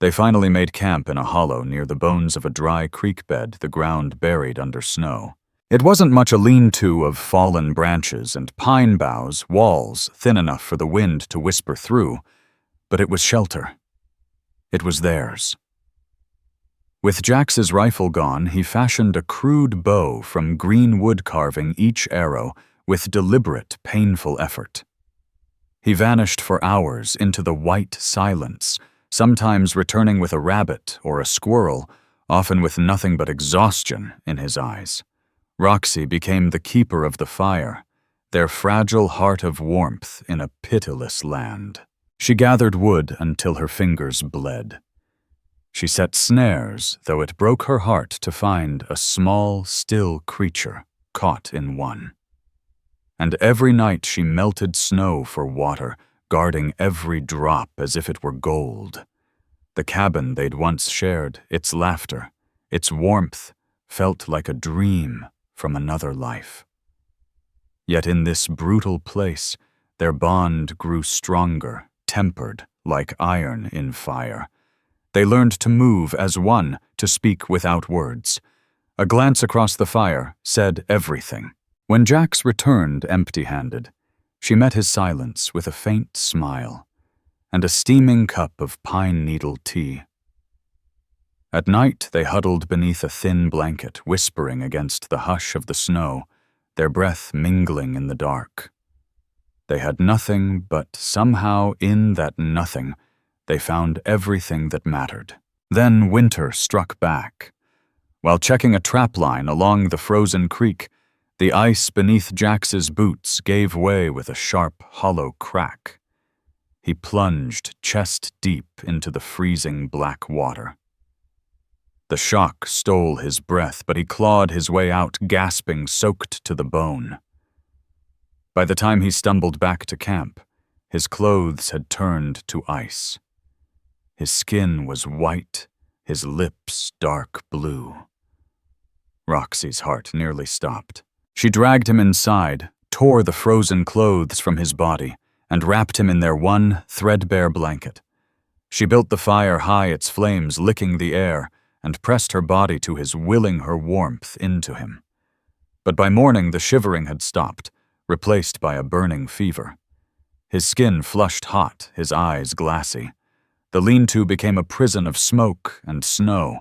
They finally made camp in a hollow near the bones of a dry creek bed, the ground buried under snow. It wasn't much a lean-to of fallen branches and pine boughs, walls thin enough for the wind to whisper through, but it was shelter. It was theirs. With Jax's rifle gone, he fashioned a crude bow from green wood, carving each arrow with deliberate, painful effort. He vanished for hours into the white silence, sometimes returning with a rabbit or a squirrel, often with nothing but exhaustion in his eyes. Roxy became the keeper of the fire, their fragile heart of warmth in a pitiless land. She gathered wood until her fingers bled. She set snares, though it broke her heart to find a small, still creature caught in one. And every night she melted snow for water, guarding every drop as if it were gold. The cabin they'd once shared, its laughter, its warmth, felt like a dream from another life. Yet in this brutal place, their bond grew stronger, tempered like iron in fire. They learned to move as one, to speak without words. A glance across the fire said everything. When Jax returned empty-handed, she met his silence with a faint smile and a steaming cup of pine-needle tea. At night they huddled beneath a thin blanket, whispering against the hush of the snow, their breath mingling in the dark. They had nothing, but somehow in that nothing, they found everything that mattered. Then winter struck back. While checking a trapline along the frozen creek, the ice beneath Jax's boots gave way with a sharp, hollow crack. He plunged chest deep into the freezing black water. The shock stole his breath, but he clawed his way out, gasping, soaked to the bone. By the time he stumbled back to camp, his clothes had turned to ice. His skin was white, his lips dark blue. Roxy's heart nearly stopped. She dragged him inside, tore the frozen clothes from his body, and wrapped him in their one threadbare blanket. She built the fire high, its flames licking the air, and pressed her body to his, willing her warmth into him. But by morning the shivering had stopped, replaced by a burning fever. His skin flushed hot, his eyes glassy. The lean-to became a prison of smoke and snow,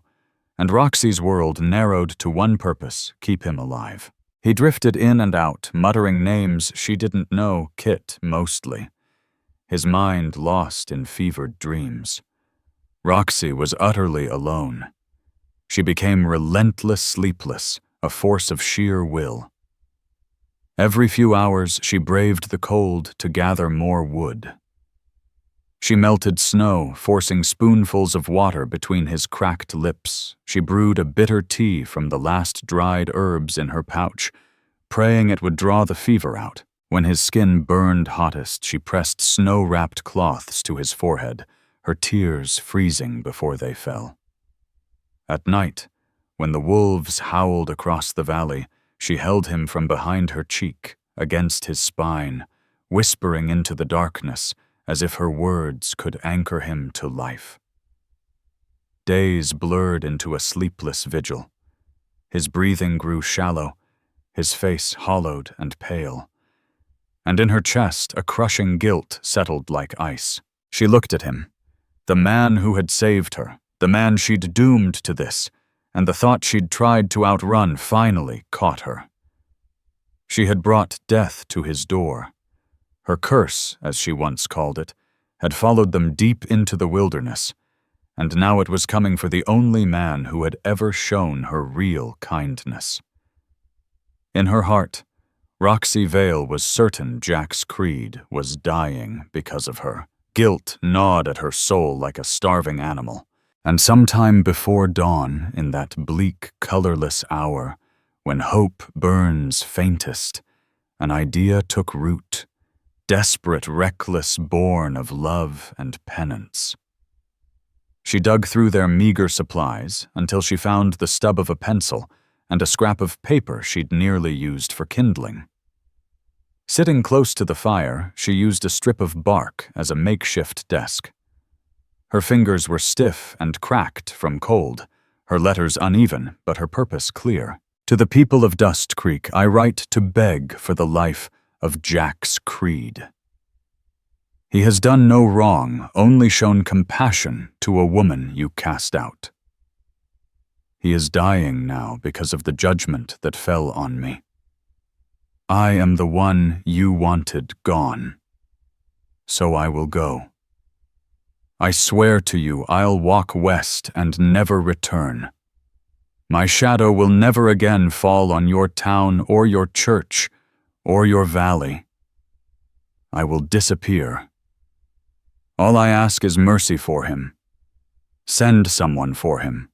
and Roxy's world narrowed to one purpose: keep him alive. He drifted in and out, muttering names she didn't know, Kit mostly. His mind lost in fevered dreams. Roxy was utterly alone. She became relentless, sleepless, a force of sheer will. Every few hours she braved the cold to gather more wood. She melted snow, forcing spoonfuls of water between his cracked lips. She brewed a bitter tea from the last dried herbs in her pouch, praying it would draw the fever out. When his skin burned hottest, she pressed snow-wrapped cloths to his forehead, her tears freezing before they fell. At night, when the wolves howled across the valley, she held him from behind her cheek, against his spine, whispering into the darkness, as if her words could anchor him to life. Days blurred into a sleepless vigil. His breathing grew shallow, his face hollowed and pale. And in her chest, a crushing guilt settled like ice. She looked at him, the man who had saved her, the man she'd doomed to this, and the thought she'd tried to outrun finally caught her. She had brought death to his door. Her curse, as she once called it, had followed them deep into the wilderness, and now it was coming for the only man who had ever shown her real kindness. In her heart, Roxy Vale was certain Jax Creed was dying because of her. Guilt gnawed at her soul like a starving animal, and sometime before dawn, in that bleak, colorless hour, when hope burns faintest, an idea took root, desperate, reckless, born of love and penance. She dug through their meager supplies until she found the stub of a pencil and a scrap of paper she'd nearly used for kindling. Sitting close to the fire, she used a strip of bark as a makeshift desk. Her fingers were stiff and cracked from cold, her letters uneven, but her purpose clear. To the people of Dust Creek, I write to beg for the life of Jax Creed. He has done no wrong, only shown compassion to a woman you cast out. He is dying now because of the judgment that fell on me. I am the one you wanted gone, so I will go. I swear to you I'll walk west and never return. My shadow will never again fall on your town or your church or your valley. I will disappear. All I ask is mercy for him. Send someone for him.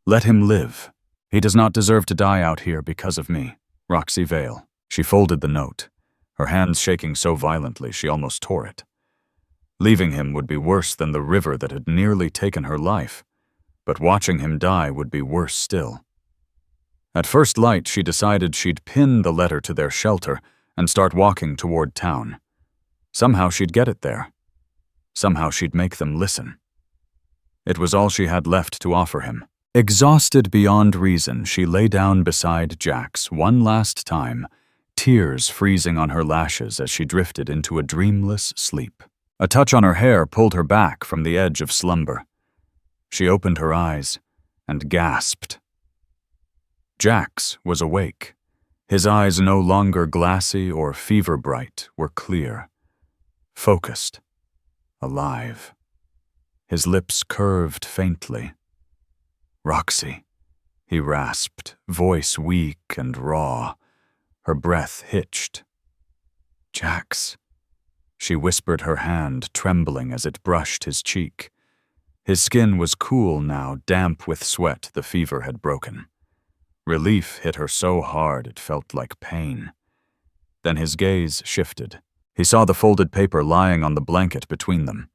Let him live. He does not deserve to die out here because of me. Roxy Vale. She folded the note, her hands shaking so violently she almost tore it. Leaving him would be worse than the river that had nearly taken her life, but watching him die would be worse still. At first light, she decided she'd pin the letter to their shelter and start walking toward town. Somehow she'd get it there. Somehow she'd make them listen. It was all she had left to offer him. Exhausted beyond reason, she lay down beside Jax one last time, tears freezing on her lashes as she drifted into a dreamless sleep. A touch on her hair pulled her back from the edge of slumber. She opened her eyes and gasped. Jax was awake. His eyes, no longer glassy or fever-bright, were clear, focused, alive. His lips curved faintly. "Roxy," he rasped, voice weak and raw. Her breath hitched. "Jax," she whispered, her hand trembling as it brushed his cheek. His skin was cool now, damp with sweat the fever had broken. Relief hit her so hard it felt like pain. Then his gaze shifted. He saw the folded paper lying on the blanket between them.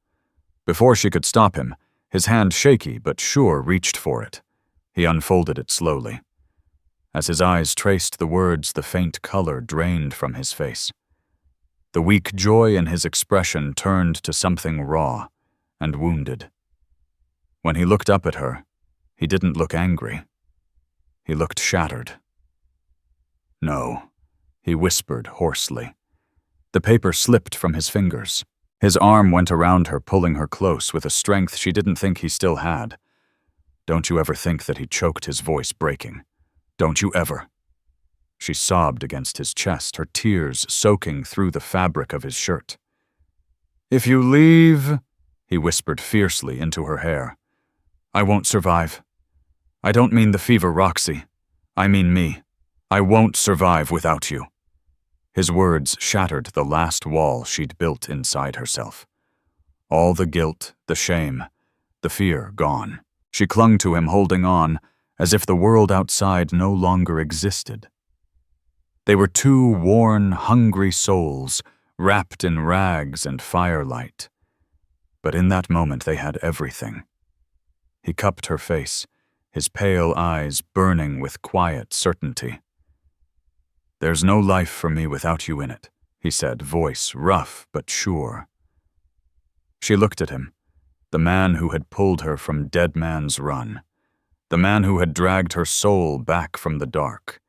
Before she could stop him, his hand shaky but sure reached for it. He unfolded it slowly. As his eyes traced the words, the faint color drained from his face. The weak joy in his expression turned to something raw and wounded. When he looked up at her, he didn't look angry. He looked shattered. "No," he whispered hoarsely. The paper slipped from his fingers. His arm went around her, pulling her close with a strength she didn't think he still had. "Don't you ever think that," he choked, his voice breaking. "Don't you ever." She sobbed against his chest, her tears soaking through the fabric of his shirt. "If you leave," he whispered fiercely into her hair, "I won't survive. I don't mean the fever, Roxy. I mean me. I won't survive without you." His words shattered the last wall she'd built inside herself. All the guilt, the shame, the fear gone. She clung to him, holding on, as if the world outside no longer existed. They were two worn, hungry souls, wrapped in rags and firelight. But in that moment they had everything. He cupped her face, his pale eyes burning with quiet certainty. "There's no life for me without you in it," he said, voice rough but sure. She looked at him, the man who had pulled her from Deadman's run, the man who had dragged her soul back from the dark,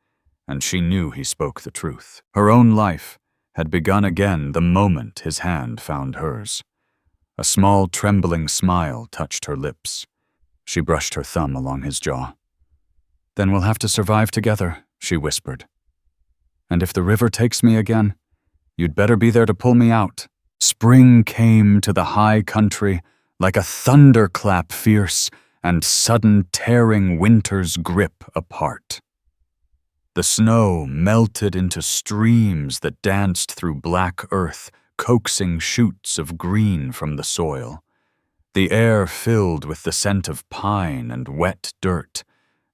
and she knew he spoke the truth. Her own life had begun again the moment his hand found hers. A small, trembling smile touched her lips. She brushed her thumb along his jaw. "Then we'll have to survive together," she whispered. "And if the river takes me again, you'd better be there to pull me out." Spring came to the high country like a thunderclap fierce and sudden tearing winter's grip apart. The snow melted into streams that danced through black earth, coaxing shoots of green from the soil. The air filled with the scent of pine and wet dirt,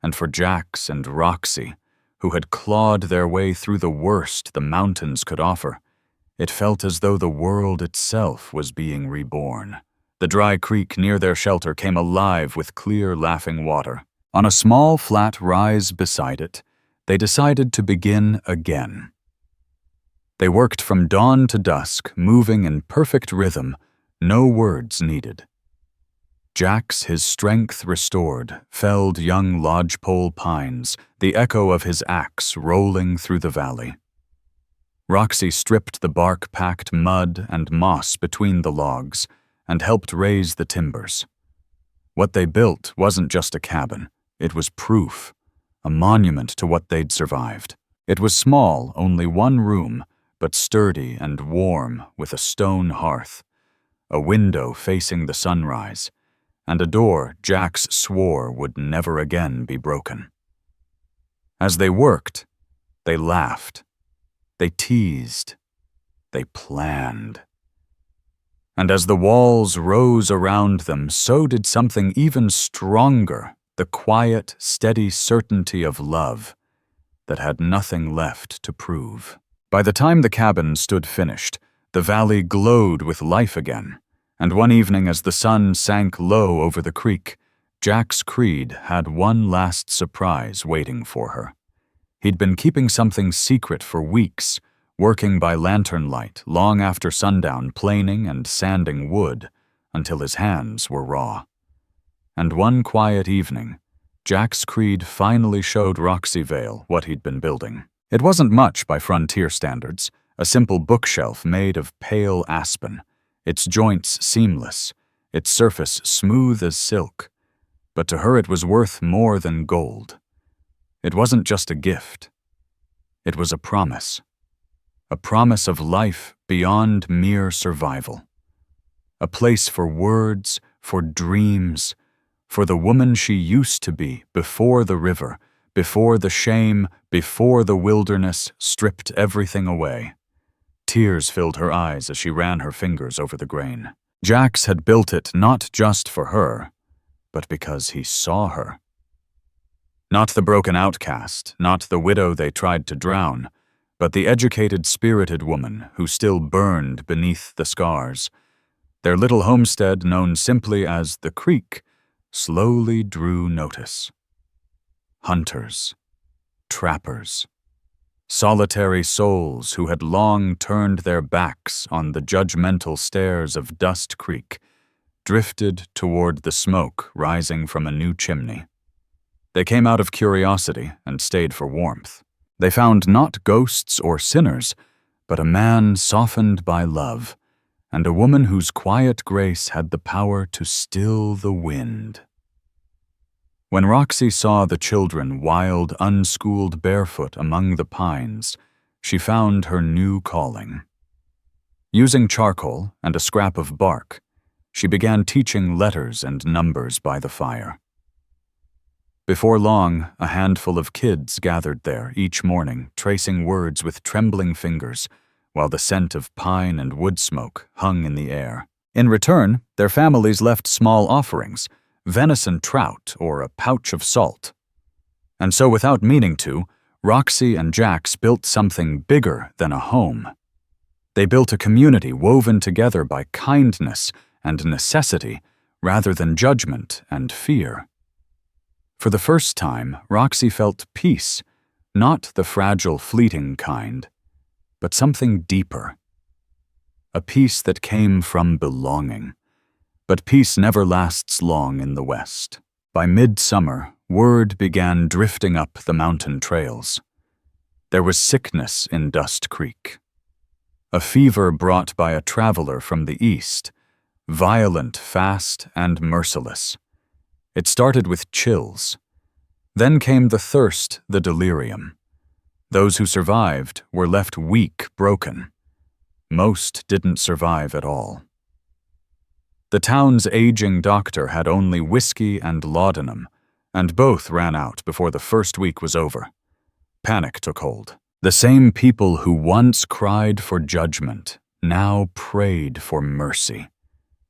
and for Jax and Roxy, who had clawed their way through the worst the mountains could offer, it felt as though the world itself was being reborn. The dry creek near their shelter came alive with clear, laughing water. On a small, flat rise beside it, they decided to begin again. They worked from dawn to dusk, moving in perfect rhythm, no words needed. Jax, his strength restored, felled young lodgepole pines, the echo of his axe rolling through the valley. Roxy stripped the bark-packed mud and moss between the logs and helped raise the timbers. What they built wasn't just a cabin, it was proof, a monument to what they'd survived. It was small, only one room, but sturdy and warm with a stone hearth, a window facing the sunrise, and a door Jax swore would never again be broken. As they worked, they laughed, they teased, they planned. And as the walls rose around them, so did something even stronger, the quiet, steady certainty of love that had nothing left to prove. By the time the cabin stood finished, the valley glowed with life again, and one evening as the sun sank low over the creek, Jax Creed had one last surprise waiting for her. He'd been keeping something secret for weeks, working by lantern light long after sundown, planing and sanding wood until his hands were raw. And one quiet evening, Jax Creed finally showed Roxy Vale what he'd been building. It wasn't much by frontier standards, a simple bookshelf made of pale aspen, its joints seamless, its surface smooth as silk. But to her it was worth more than gold. It wasn't just a gift. It was a promise of life beyond mere survival. A place for words, for dreams, for the woman she used to be before the river, before the shame, before the wilderness stripped everything away. Tears filled her eyes as she ran her fingers over the grain. Jax had built it not just for her, but because he saw her. Not the broken outcast, not the widow they tried to drown, but the educated, spirited woman who still burned beneath the scars. Their little homestead, known simply as the Creek, slowly drew notice. Hunters, trappers, solitary souls who had long turned their backs on the judgmental stares of Dust Creek drifted toward the smoke rising from a new chimney. They came out of curiosity and stayed for warmth. They found not ghosts or sinners, but a man softened by love, and a woman whose quiet grace had the power to still the wind. When Roxy saw the children wild, unschooled barefoot among the pines, she found her new calling. Using charcoal and a scrap of bark, she began teaching letters and numbers by the fire. Before long, a handful of kids gathered there each morning, tracing words with trembling fingers, while the scent of pine and wood smoke hung in the air. In return, their families left small offerings, venison trout or a pouch of salt. And so without meaning to, Roxy and Jax built something bigger than a home. They built a community woven together by kindness and necessity rather than judgment and fear. For the first time, Roxy felt peace, not the fragile, fleeting kind, but something deeper. A peace that came from belonging. But peace never lasts long in the West. By midsummer, word began drifting up the mountain trails. There was sickness in Dust Creek. A fever brought by a traveler from the east, violent, fast, and merciless. It started with chills. Then came the thirst, the delirium. Those who survived were left weak, broken. Most didn't survive at all. The town's aging doctor had only whiskey and laudanum, and both ran out before the first week was over. Panic took hold. The same people who once cried for judgment now prayed for mercy,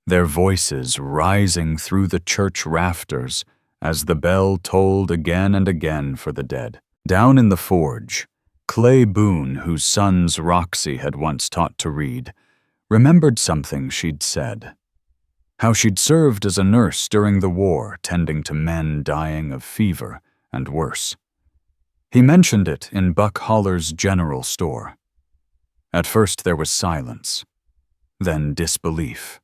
their voices rising through the church rafters as the bell tolled again and again for the dead. Down in the forge, Clay Boone, whose sons Roxy had once taught to read, remembered something she'd said. How she'd served as a nurse during the war, tending to men dying of fever and worse. He mentioned it in Buck Holler's general store. At first there was silence, then disbelief,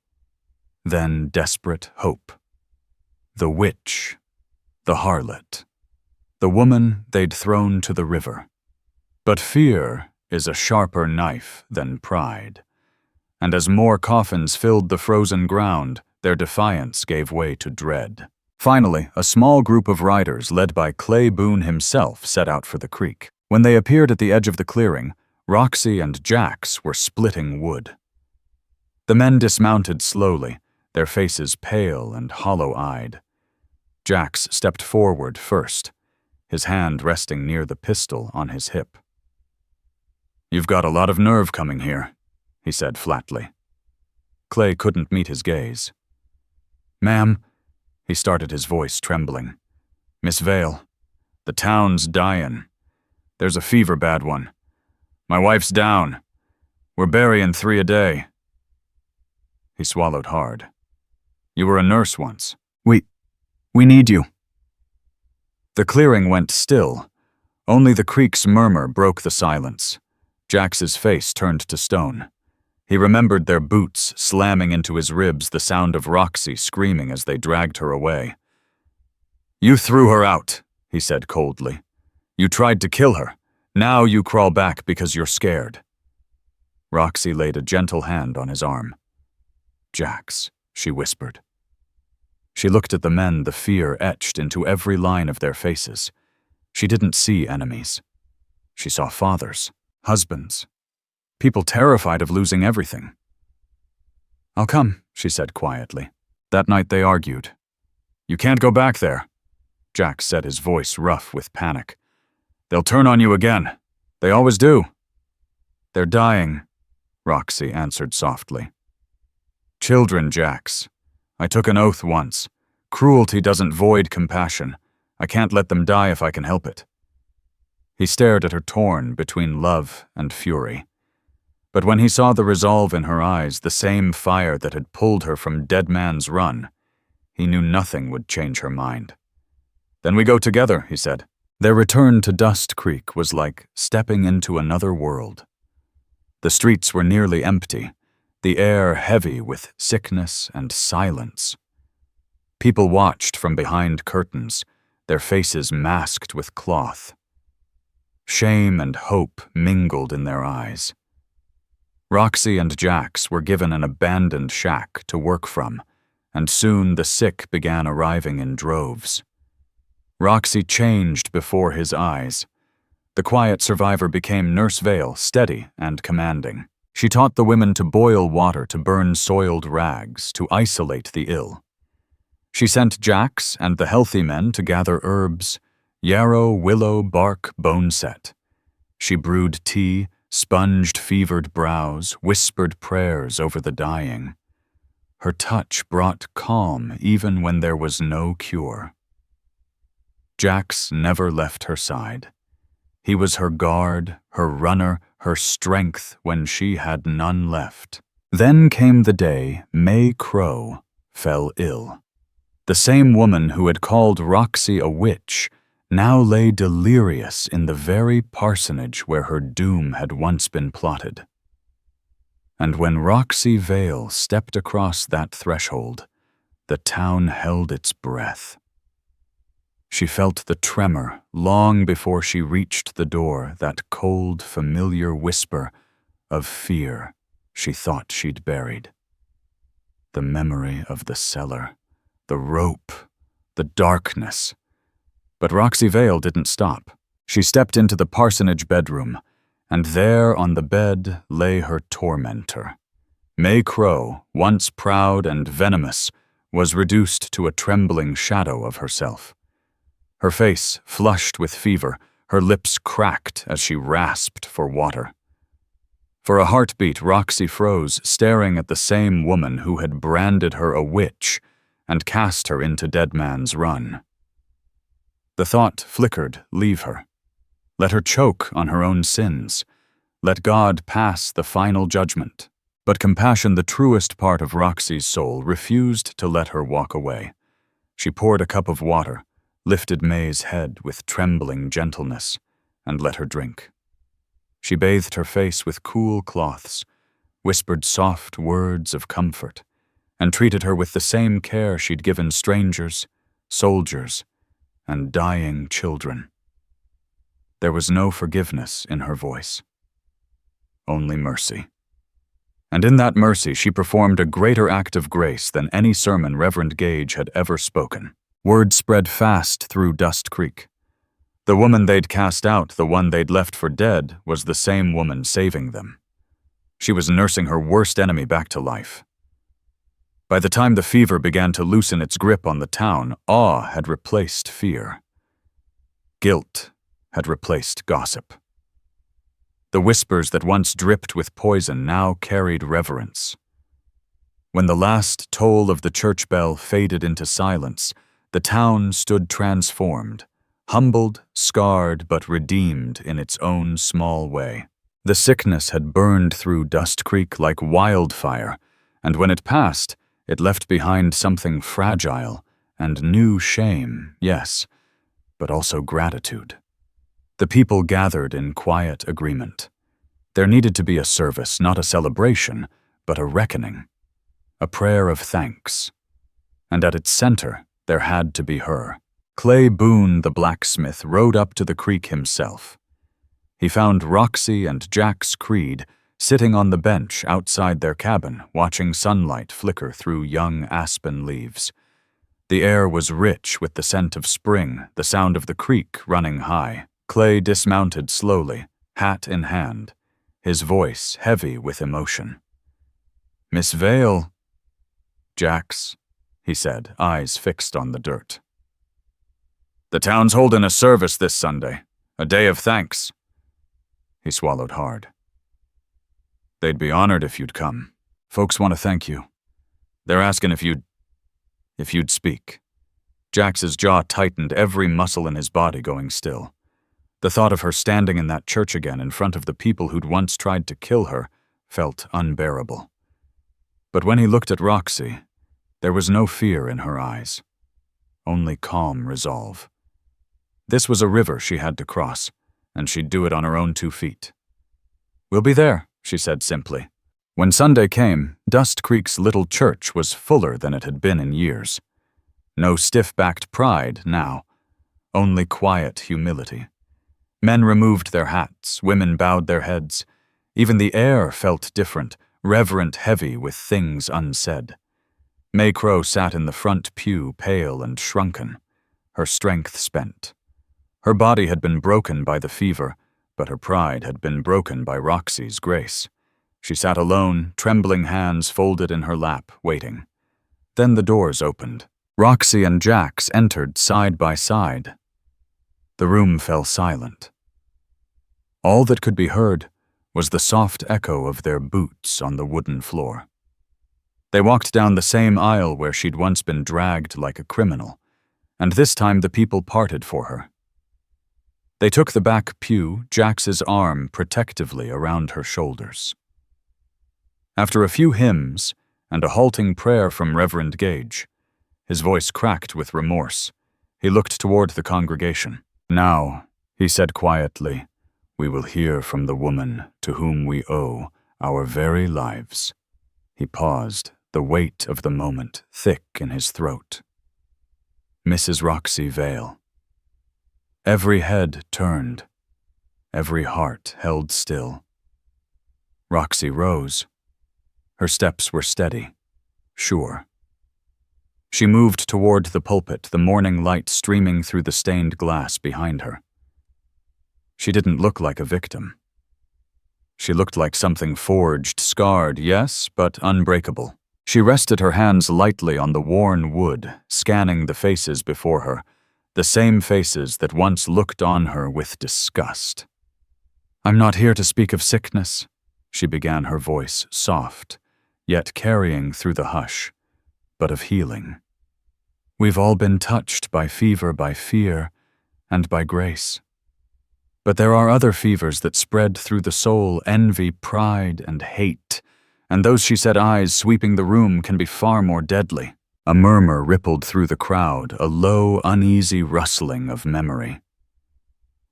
then desperate hope. The witch, the harlot, the woman they'd thrown to the river. But fear is a sharper knife than pride, and as more coffins filled the frozen ground, their defiance gave way to dread. Finally, a small group of riders led by Clay Boone himself set out for the creek. When they appeared at the edge of the clearing, Roxy and Jax were splitting wood. The men dismounted slowly, their faces pale and hollow-eyed. Jax stepped forward first, his hand resting near the pistol on his hip. "You've got a lot of nerve coming here," he said flatly. Clay couldn't meet his gaze. "Ma'am," he started, his voice trembling. "Miss Vale, the town's dyin'. There's a fever bad one. My wife's down. We're buryin' 3 a day." He swallowed hard. "You were a nurse once." We need you." The clearing went still. Only the creek's murmur broke the silence. Jax's face turned to stone. He remembered their boots slamming into his ribs, the sound of Roxy screaming as they dragged her away. "You threw her out," he said coldly. "You tried to kill her. Now you crawl back because you're scared." Roxy laid a gentle hand on his arm. "Jax," she whispered. She looked at the men, the fear etched into every line of their faces. She didn't see enemies. She saw fathers, husbands, people terrified of losing everything. "I'll come," she said quietly. That night they argued. "You can't go back there," Jax said, his voice rough with panic. "They'll turn on you again. They always do." "They're dying," Roxy answered softly. "Children, Jax. I took an oath once. Cruelty doesn't void compassion. I can't let them die if I can help it." He stared at her, torn between love and fury. But when he saw the resolve in her eyes, the same fire that had pulled her from Deadman's Run, he knew nothing would change her mind. "Then we go together," he said. Their return to Dust Creek was like stepping into another world. The streets were nearly empty, the air heavy with sickness and silence. People watched from behind curtains, their faces masked with cloth. Shame and hope mingled in their eyes. Roxy and Jax were given an abandoned shack to work from, and soon the sick began arriving in droves. Roxy changed before his eyes. The quiet survivor became Nurse Vale, steady and commanding. She taught the women to boil water to burn soiled rags, to isolate the ill. She sent Jax and the healthy men to gather herbs, yarrow, willow, bark, boneset. She brewed tea, sponged fevered brows, whispered prayers over the dying. Her touch brought calm even when there was no cure. Jax never left her side. He was her guard, her runner, her strength when she had none left. Then came the day May Crow fell ill. The same woman who had called Roxy a witch now lay delirious in the very parsonage where her doom had once been plotted. And when Roxy Vale stepped across that threshold, the town held its breath. She felt the tremor long before she reached the door, that cold, familiar whisper of fear she thought she'd buried. The memory of the cellar, the rope, the darkness. But Roxy Vale didn't stop. She stepped into the parsonage bedroom, and there on the bed lay her tormentor. May Crow, once proud and venomous, was reduced to a trembling shadow of herself. Her face flushed with fever, her lips cracked as she rasped for water. For a heartbeat, Roxy froze, staring at the same woman who had branded her a witch and cast her into Deadman's Run. The thought flickered, leave her. Let her choke on her own sins. Let God pass the final judgment. But compassion, the truest part of Roxy's soul, refused to let her walk away. She poured a cup of water, lifted May's head with trembling gentleness, and let her drink. She bathed her face with cool cloths, whispered soft words of comfort, and treated her with the same care she'd given strangers, soldiers, and dying children. There was no forgiveness in her voice, only mercy. And in that mercy she performed a greater act of grace than any sermon Reverend Gage had ever spoken. Word spread fast through Dust Creek. The woman they'd cast out, the one they'd left for dead, was the same woman saving them. She was nursing her worst enemy back to life. By the time the fever began to loosen its grip on the town, awe had replaced fear. Guilt had replaced gossip. The whispers that once dripped with poison now carried reverence. When the last toll of the church bell faded into silence, the town stood transformed, humbled, scarred, but redeemed in its own small way. The sickness had burned through Dust Creek like wildfire, and when it passed, it left behind something fragile and new shame, yes, but also gratitude. The people gathered in quiet agreement. There needed to be a service, not a celebration, but a reckoning, a prayer of thanks. And at its center, there had to be her. Clay Boone, the blacksmith, rode up to the creek himself. He found Roxy and Jax Creed sitting on the bench outside their cabin, watching sunlight flicker through young aspen leaves. The air was rich with the scent of spring, the sound of the creek running high. Clay dismounted slowly, hat in hand, his voice heavy with emotion. "Miss Vale." "Jax," he said, eyes fixed on the dirt. "The town's holding a service this Sunday, a day of thanks." He swallowed hard. "They'd be honored if you'd come. Folks want to thank you. They're asking if you'd speak." Jax's jaw tightened, every muscle in his body going still. The thought of her standing in that church again in front of the people who'd once tried to kill her felt unbearable. But when he looked at Roxy, there was no fear in her eyes, only calm resolve. This was a river she had to cross, and she'd do it on her own 2 feet. "We'll be there," she said simply. When Sunday came, Dust Creek's little church was fuller than it had been in years. No stiff-backed pride now, only quiet humility. Men removed their hats, women bowed their heads. Even the air felt different, reverent, heavy with things unsaid. May Crow sat in the front pew, pale and shrunken, her strength spent. Her body had been broken by the fever, but her pride had been broken by Roxy's grace. She sat alone, trembling hands folded in her lap, waiting. Then the doors opened. Roxy and Jax entered side by side. The room fell silent. All that could be heard was the soft echo of their boots on the wooden floor. They walked down the same aisle where she'd once been dragged like a criminal, and this time the people parted for her. They took the back pew, Jax's arm protectively around her shoulders. After a few hymns and a halting prayer from Reverend Gage, his voice cracked with remorse, he looked toward the congregation. "Now," he said quietly, "we will hear from the woman to whom we owe our very lives." He paused, the weight of the moment thick in his throat. Mrs. Roxy Vale. Every head turned, every heart held still. Roxy rose. Her steps were steady, sure. She moved toward the pulpit, the morning light streaming through the stained glass behind her. She didn't look like a victim. She looked like something forged, scarred, yes, but unbreakable. She rested her hands lightly on the worn wood, scanning the faces before her, the same faces that once looked on her with disgust. "I'm not here to speak of sickness," she began, her voice soft, yet carrying through the hush, "but of healing. We've all been touched by fever, by fear, and by grace. But there are other fevers that spread through the soul, envy, pride, and hate, and those," she said, eyes sweeping the room, "can be far more deadly." A murmur rippled through the crowd, a low, uneasy rustling of memory.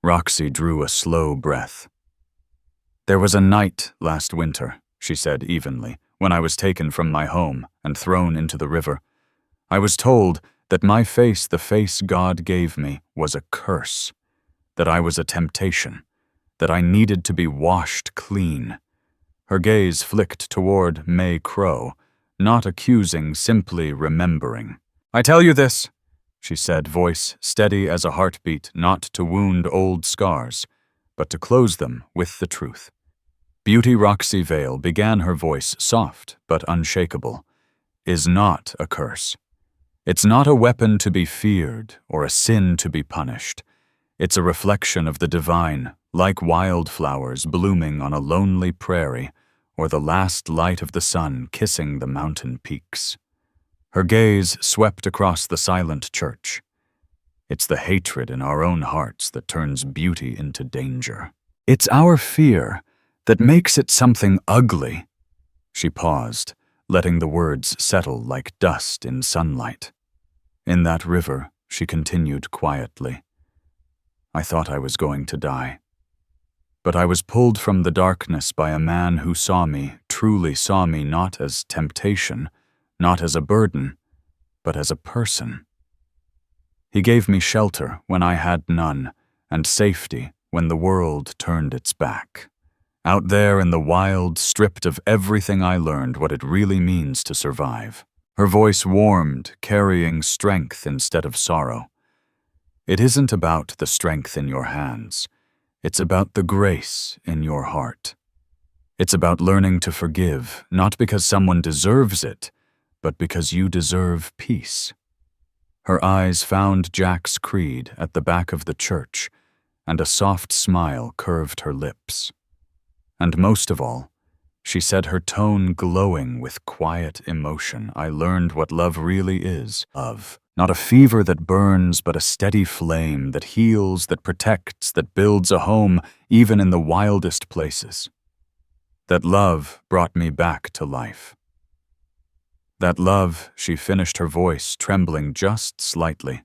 Roxy drew a slow breath. "There was a night last winter," she said evenly, "when I was taken from my home and thrown into the river. I was told that my face, the face God gave me, was a curse, that I was a temptation, that I needed to be washed clean." Her gaze flicked toward May Crow, not accusing, simply remembering. "I tell you this," she said, voice steady as a heartbeat, not to wound old scars, but to close them with the truth. "Beauty Roxy Vale," began her voice, soft but unshakable, "is not a curse. It's not a weapon to be feared or a sin to be punished. It's a reflection of the divine, like wildflowers blooming on a lonely prairie, or the last light of the sun kissing the mountain peaks." Her gaze swept across the silent church. "It's the hatred in our own hearts that turns beauty into danger. It's our fear that makes it something ugly." She paused, letting the words settle like dust in sunlight. "In that river," she continued quietly, "I thought I was going to die. But I was pulled from the darkness by a man who saw me, truly saw me, not as temptation, not as a burden, but as a person. He gave me shelter when I had none, and safety when the world turned its back. Out there in the wild, stripped of everything, I learned what it really means to survive." Her voice warmed, carrying strength instead of sorrow. "It isn't about the strength in your hands. It's about the grace in your heart. It's about learning to forgive, not because someone deserves it, but because you deserve peace." Her eyes found Jax Creed at the back of the church, and a soft smile curved her lips. And most of all, she said, her tone glowing with quiet emotion, "I learned what love really is. Love. Not a fever that burns, but a steady flame that heals, that protects, that builds a home, even in the wildest places. That love brought me back to life. That love," she finished, her voice trembling just slightly,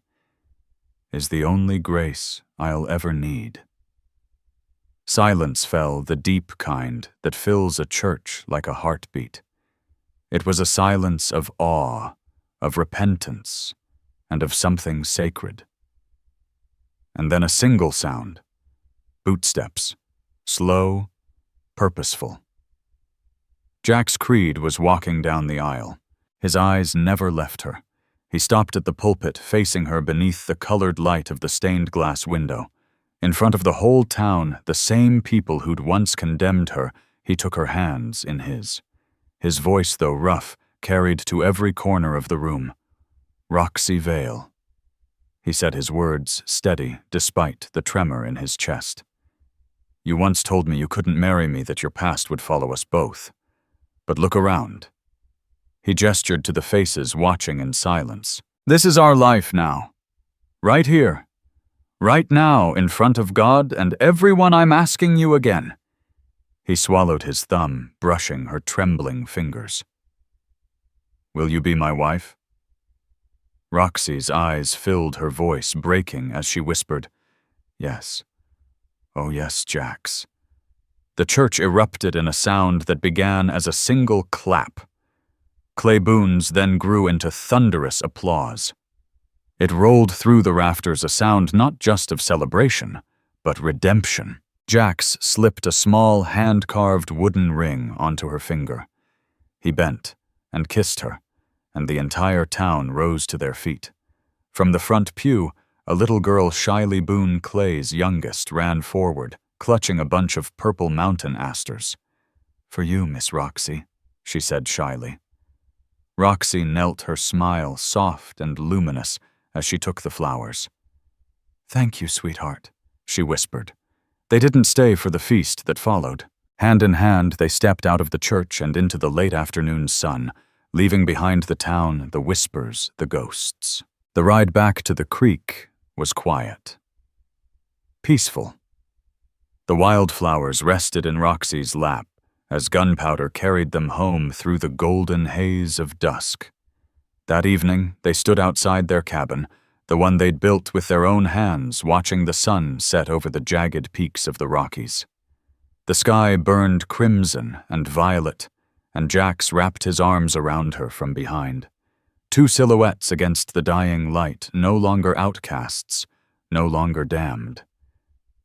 "is the only grace I'll ever need." Silence fell, the deep kind that fills a church like a heartbeat. It was a silence of awe, of repentance, and of something sacred. And then a single sound. Bootsteps. Slow, purposeful. Jax Creed was walking down the aisle. His eyes never left her. He stopped at the pulpit, facing her beneath the colored light of the stained glass window. In front of the whole town, the same people who'd once condemned her, he took her hands in his. His voice, though rough, carried to every corner of the room. "Roxy Vale." He said his words steady, despite the tremor in his chest. "You once told me you couldn't marry me, that your past would follow us both. But look around." He gestured to the faces watching in silence. This is our life now. Right here. Right now, in front of God and everyone, I'm asking you again. He swallowed his thumb, brushing her trembling fingers. Will you be my wife? Roxy's eyes filled, her voice breaking as she whispered, Yes. Oh yes, Jax. The church erupted in a sound that began as a single clap. Clay Boone's then grew into thunderous applause. It rolled through the rafters, a sound not just of celebration, but redemption. Jax slipped a small, hand-carved wooden ring onto her finger. He bent and kissed her, and the entire town rose to their feet. From the front pew, a little girl, Shiley Boone Clay's youngest, ran forward, clutching a bunch of purple mountain asters. For you, Miss Roxy, she said shyly. Roxy knelt, her smile soft and luminous, as she took the flowers. Thank you, sweetheart, she whispered. They didn't stay for the feast that followed. Hand in hand, they stepped out of the church and into the late afternoon sun, leaving behind the town, the whispers, the ghosts. The ride back to the creek was quiet. Peaceful. The wildflowers rested in Roxy's lap as gunpowder carried them home through the golden haze of dusk. That evening, they stood outside their cabin, the one they'd built with their own hands, watching the sun set over the jagged peaks of the Rockies. The sky burned crimson and violet, and Jax wrapped his arms around her from behind. Two silhouettes against the dying light, no longer outcasts, no longer damned.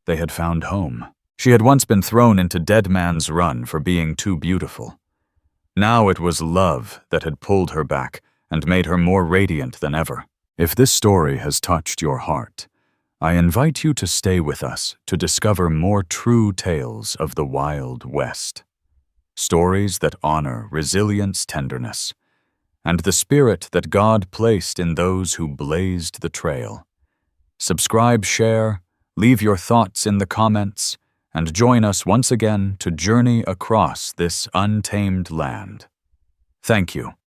They had found home. She had once been thrown into Deadman's Run for being too beautiful. Now it was love that had pulled her back and made her more radiant than ever. If this story has touched your heart, I invite you to stay with us to discover more true tales of the Wild West. Stories that honor resilience, tenderness, and the spirit that God placed in those who blazed the trail. Subscribe, share, leave your thoughts in the comments, and join us once again to journey across this untamed land. Thank you.